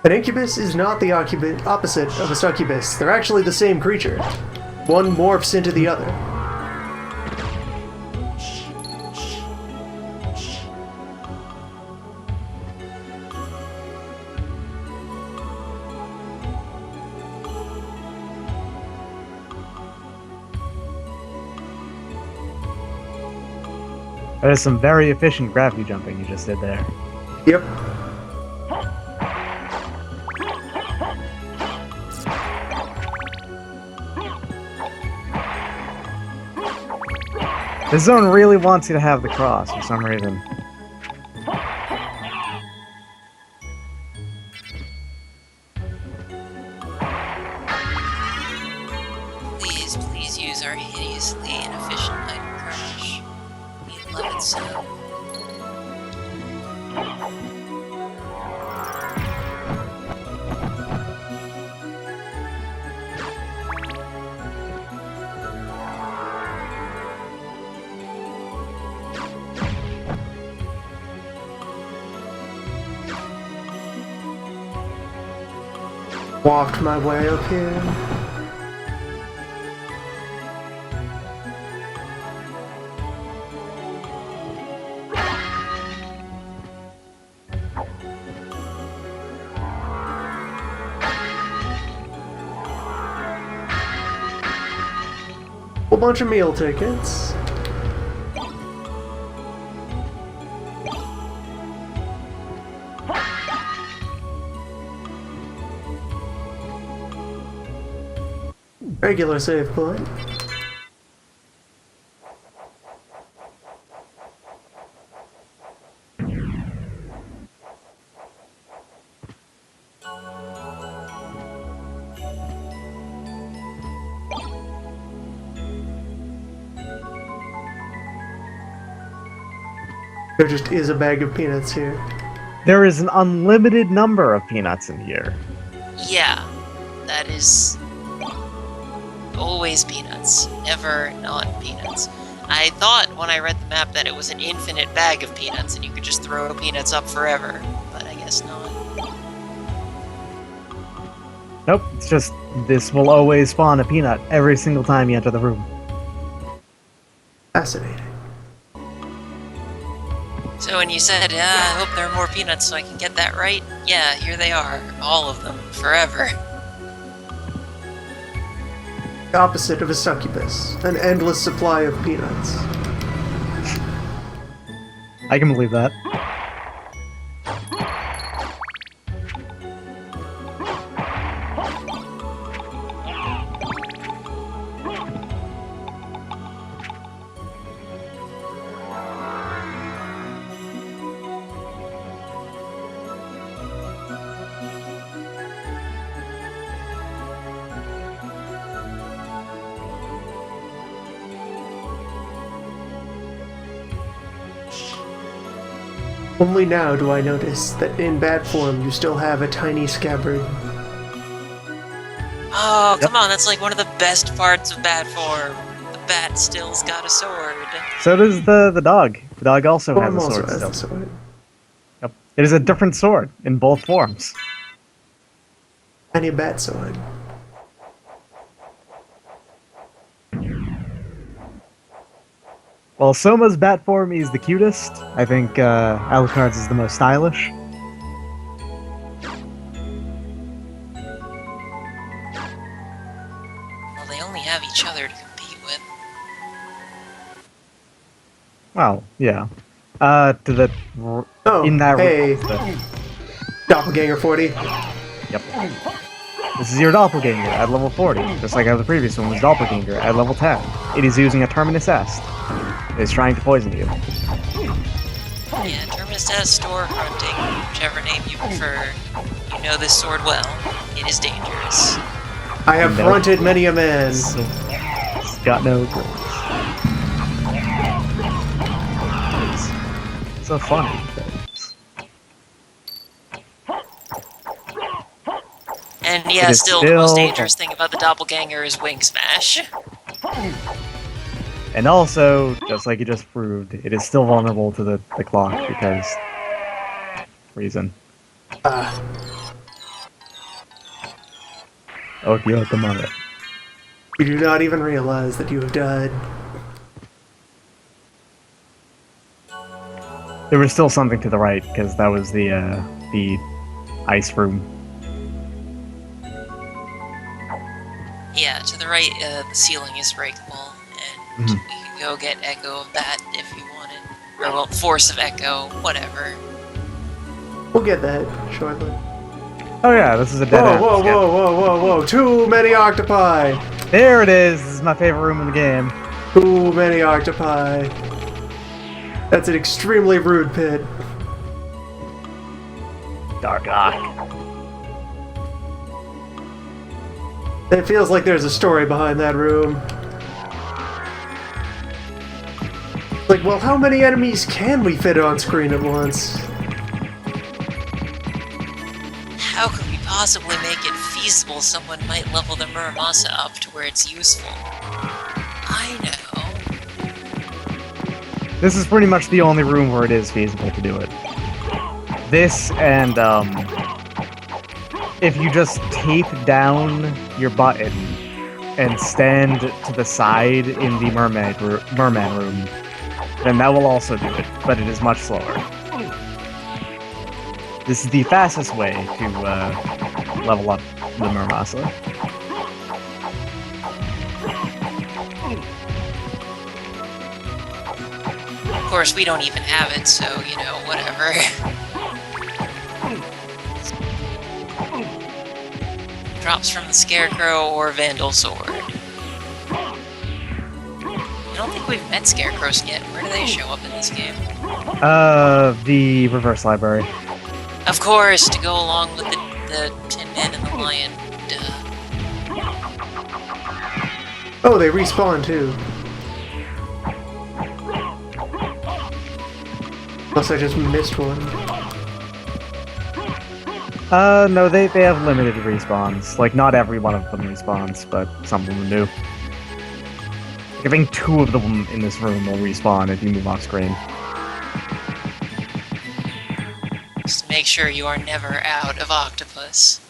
An incubus is not the opposite of a succubus. They're actually the same creature. One morphs into the other. That is some very efficient gravity jumping you just did there. Yep. This zone really wants you to have the cross for some reason. Please use our hideously inefficient item crash. We love it so. Walked my way up here. bunch of meal tickets. Regular save point. There just is a bag of peanuts here. There is an unlimited number of peanuts in here. Yeah, that is always peanuts, never not peanuts. I thought when I read the map that it was an infinite bag of peanuts and you could just throw peanuts up forever, but I guess not. Nope, it's just this will always spawn a peanut every single time you enter the room. Fascinating. So when you said, I hope there are more peanuts so I can get that right, yeah, here they are. All of them. Forever. The opposite of a succubus. An endless supply of peanuts. I can believe that. Only now do I notice that in bat form you still have a tiny scabbard. Oh, come on, that's like one of the best parts of bat form. The bat still's got a sword. So does the dog. The dog also has Form a also sword has still. a sword. Yep. It is a different sword in both forms. Tiny bat sword. While Soma's bat form is the cutest, I think Alucard's is the most stylish. Well, they only have each other to compete with. Well, yeah. To the Oh, in that hey. room. Doppelganger 40. Yep. This is your doppelganger at level 40, just like how the previous one was doppelganger at level 10. It is using a Terminus Est. It is trying to poison you. Yeah, Terminus Est or Hunting, whichever name you prefer. You know this sword well. It is dangerous. I have No. fronted many a man. It's got no grace. It's so funny. And It yeah, is still the most still- dangerous thing about the doppelganger is wing smash. And also, just like you just proved, it is still vulnerable to the clock because reason. Ah, Oh, you have the money. you do not even realize that you have died. There was still something to the right because that was the ice room. Yeah, to the right, the ceiling is breakable, and Mhm. we could go get Echo of that if you wanted. Or, well, Force of Echo, whatever. We'll get that shortly. Oh yeah, this is a dead Whoa, end. whoa, Yeah. whoa, whoa, whoa, whoa. Too many octopi. There it is. This is my favorite room in the game. Too many octopi. That's an extremely rude pit. Dark Ock. It feels like there's a story behind that room. Like, well, how many enemies can we fit on screen at once? How could we possibly make it feasible someone might level the Muramasa up to where it's useful? I know. This is pretty much the only room where it is feasible to do it. This and if you just tape down your button and stand to the side in the merman room, then that will also do it, but it is much slower. This is the fastest way to level up the Muramasa. course, we don't even have it, so, you know, whatever. Drops from the Scarecrow or Vandal Sword. I don't think we've met Scarecrows yet. Where do they show up in this game? The reverse library. Of course, to go along with the Tin Man and the Lion. Duh. Oh, they respawn too. Unless I just missed one. No, they have limited respawns. Like, not every one of them respawns, but some of them do. I think 2 of them in this room will respawn if you move off screen. Just to make sure you are never out of Octopus.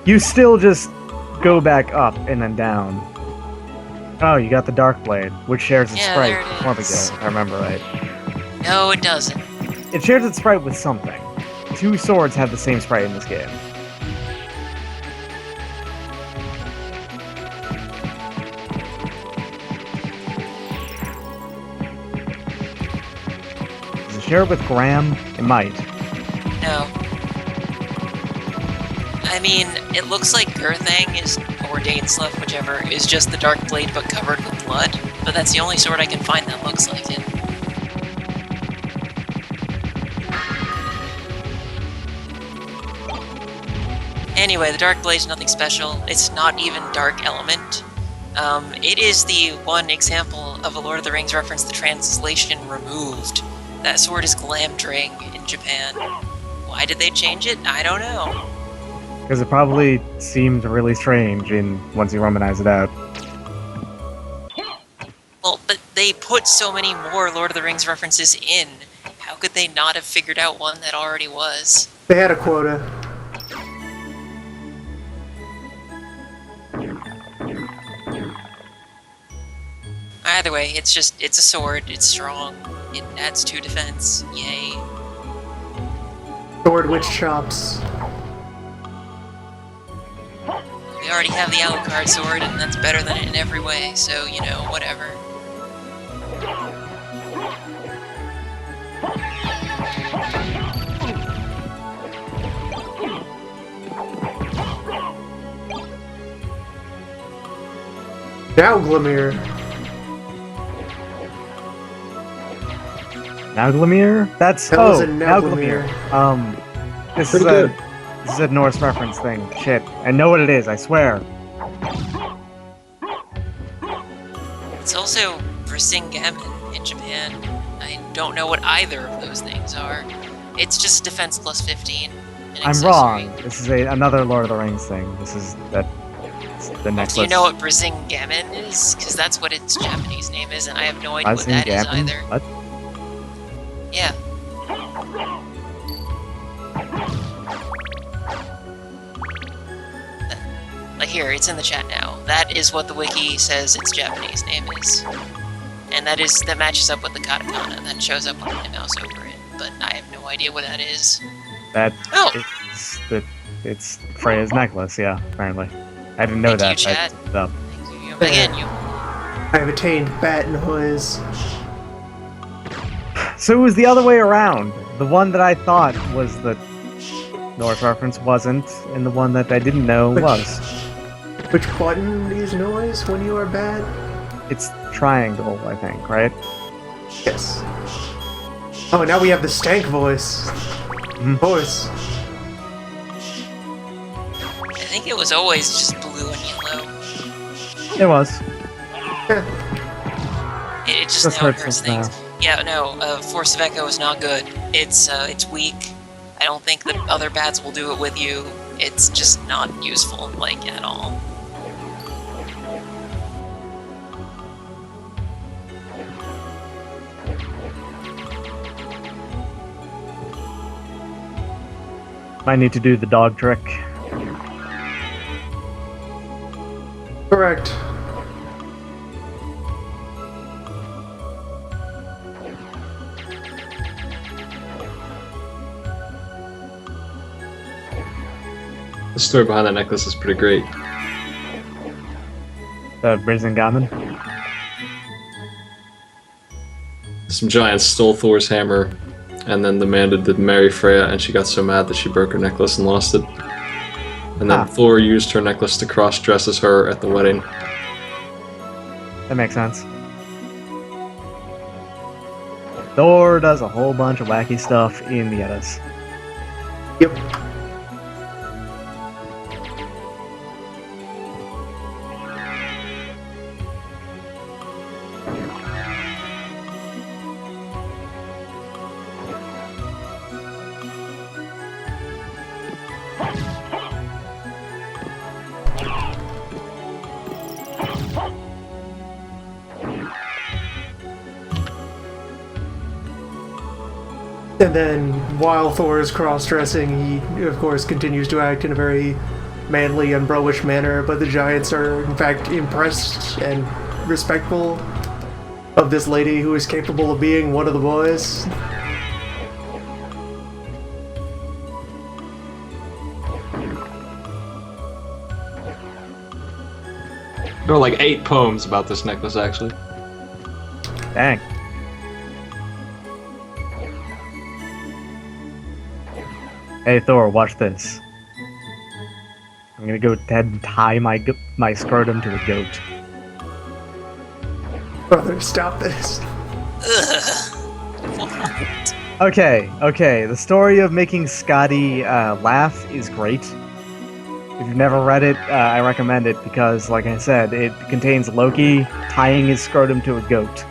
You still just go back up and then down. Oh, you got the Dark Blade, which shares its Yeah, sprite there it with Morbigo, is. if I remember right. No, it doesn't. It shares its sprite with something. 2 swords have the same sprite in this game. Does it share it with Graham? It might. No. I mean, it looks like Gurthang is, or Dainsleif, whichever, is just the Dark Blade but covered with blood, but that's the only sword I can find that looks like it. Anyway, the Dark Blade's nothing special. It's not even Dark Element. It is the one example of a Lord of the Rings reference the translation removed. That sword is Glamdring in Japan. Why did they change it? I don't know. Because it probably seemed really strange once you Romanize it out. Well, but they put so many more Lord of the Rings references in. How could they not have figured out one that already was? They had a quota. Either way, it's a sword, it's strong, it adds 2 defense, yay. Sword which chops. We already have the Alucard sword, and that's better than it in every way, so, you know, whatever. Draculhour. Nauglamir? That's That was a Nauglamir. This is Pretty this is a Norse reference thing. Shit, I know what it is. I swear. It's also Brisingamen in Japan. I don't know what either of those things are. It's just defense plus 15. An I'm accessory. wrong. This is another Lord of the Rings thing. This is the necklace. Do you know what Brisingamen is? Because that's what its Japanese name is, and I have no idea what that is Brisingamen? either. What? Yeah. Like here, it's in the chat now. That is what the wiki says its Japanese name is. And that matches up with the katakana that shows up with my mouse over it. But I have no idea what that is. That Oh! it's Freya's necklace. Yeah, apparently. I didn't know Thank that. you, I chat. looked it up. Thank you again, you. I have attained Batenhuis. So it was the other way around. The one that I thought was the Norse reference wasn't, and the one that I didn't know was. Which button is noise when you are bad? It's triangle, I think, right? Yes. Oh, now we have the stank voice. Voice. I think it was always just blue and yellow. It was. It just Just now hurts hurts us now. things. Yeah, no, Force of Echo is not good. It's weak. I don't think that other bats will do it with you. It's just not useful, like, at all. Might need to do the dog trick. Correct. The story behind that necklace is pretty great. The Brisingamen. Some giants stole Thor's hammer and then demanded to marry Freya, and she got so mad that she broke her necklace and lost it. And then Thor used her necklace to cross-dress as her at the wedding. That makes sense. Thor does a whole bunch of wacky stuff in the Eddas. Yep. And then, while Thor is cross-dressing, he, of course, continues to act in a very manly and bro-ish manner, but the giants are, in fact, impressed and respectful of this lady who is capable of being one of the boys. There are like 8 poems about this necklace, actually. Dang. Hey Thor, watch this. I'm gonna go ahead and tie my scrotum to a goat. Brother, stop this. Okay, the story of making Scotty laugh is great. If you've never read it, I recommend it because, like I said, it contains Loki tying his scrotum to a goat.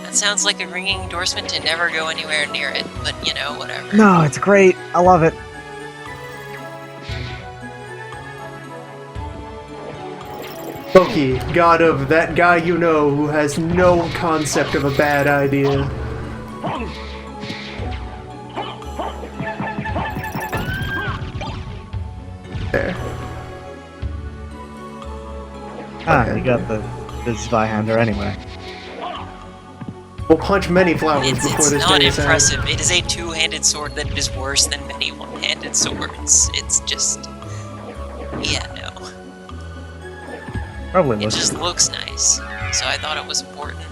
That sounds like a ringing endorsement to never go anywhere near it, but you know, whatever. No, it's great. I love it. Loki, god of that guy you know who has no concept of a bad idea. There. You got the Zweihander anyway. We'll punch many flowers It's before this not day is impressive. out. It is a two-handed sword that is worse than many one-handed swords. It's just... yeah, no. Probably It looks. just looks nice, so I thought it was important.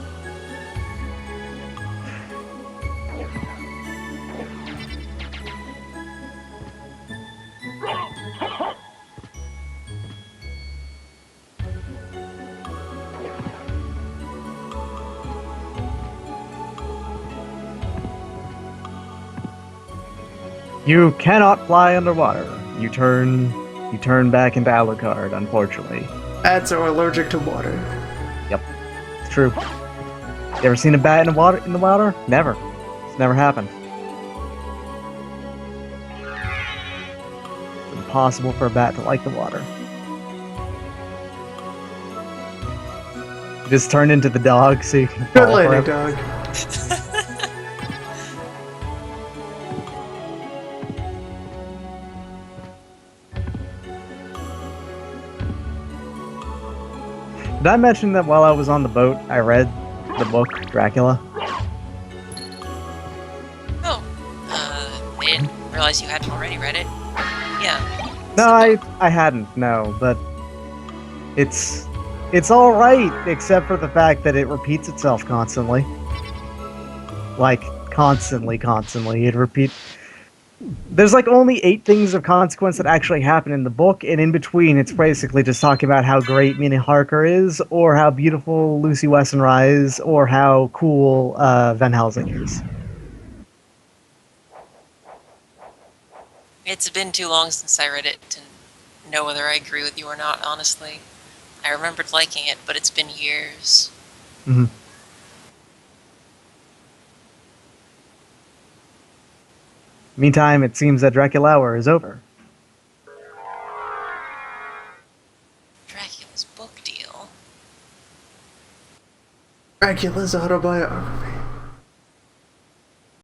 You cannot fly underwater. You turn back into Alucard, unfortunately. Bats are allergic to water. Yep, it's true. You ever seen a bat in the water? Never. It's never happened. It's impossible for a bat to like the water. You just turn into the dog so you can Good fall landing, forever. dog. Did I mention that while I was on the boat, I read the book Dracula? Oh, I didn't realize you hadn't already read it. Yeah. No, I hadn't. No, but it's all right, except for the fact that it repeats itself constantly. Like constantly. It repeats. There's like only 8 things of consequence that actually happen in the book, and in between, it's basically just talking about how great Mina Harker is, or how beautiful Lucy Westenra is, or how cool Van Helsing is. It's been too long since I read it to know whether I agree with you or not, honestly. I remembered liking it, but it's been years. Mm-hmm. Meantime, it seems that Draculhour is over. Dracula's book deal. Dracula's autobiography.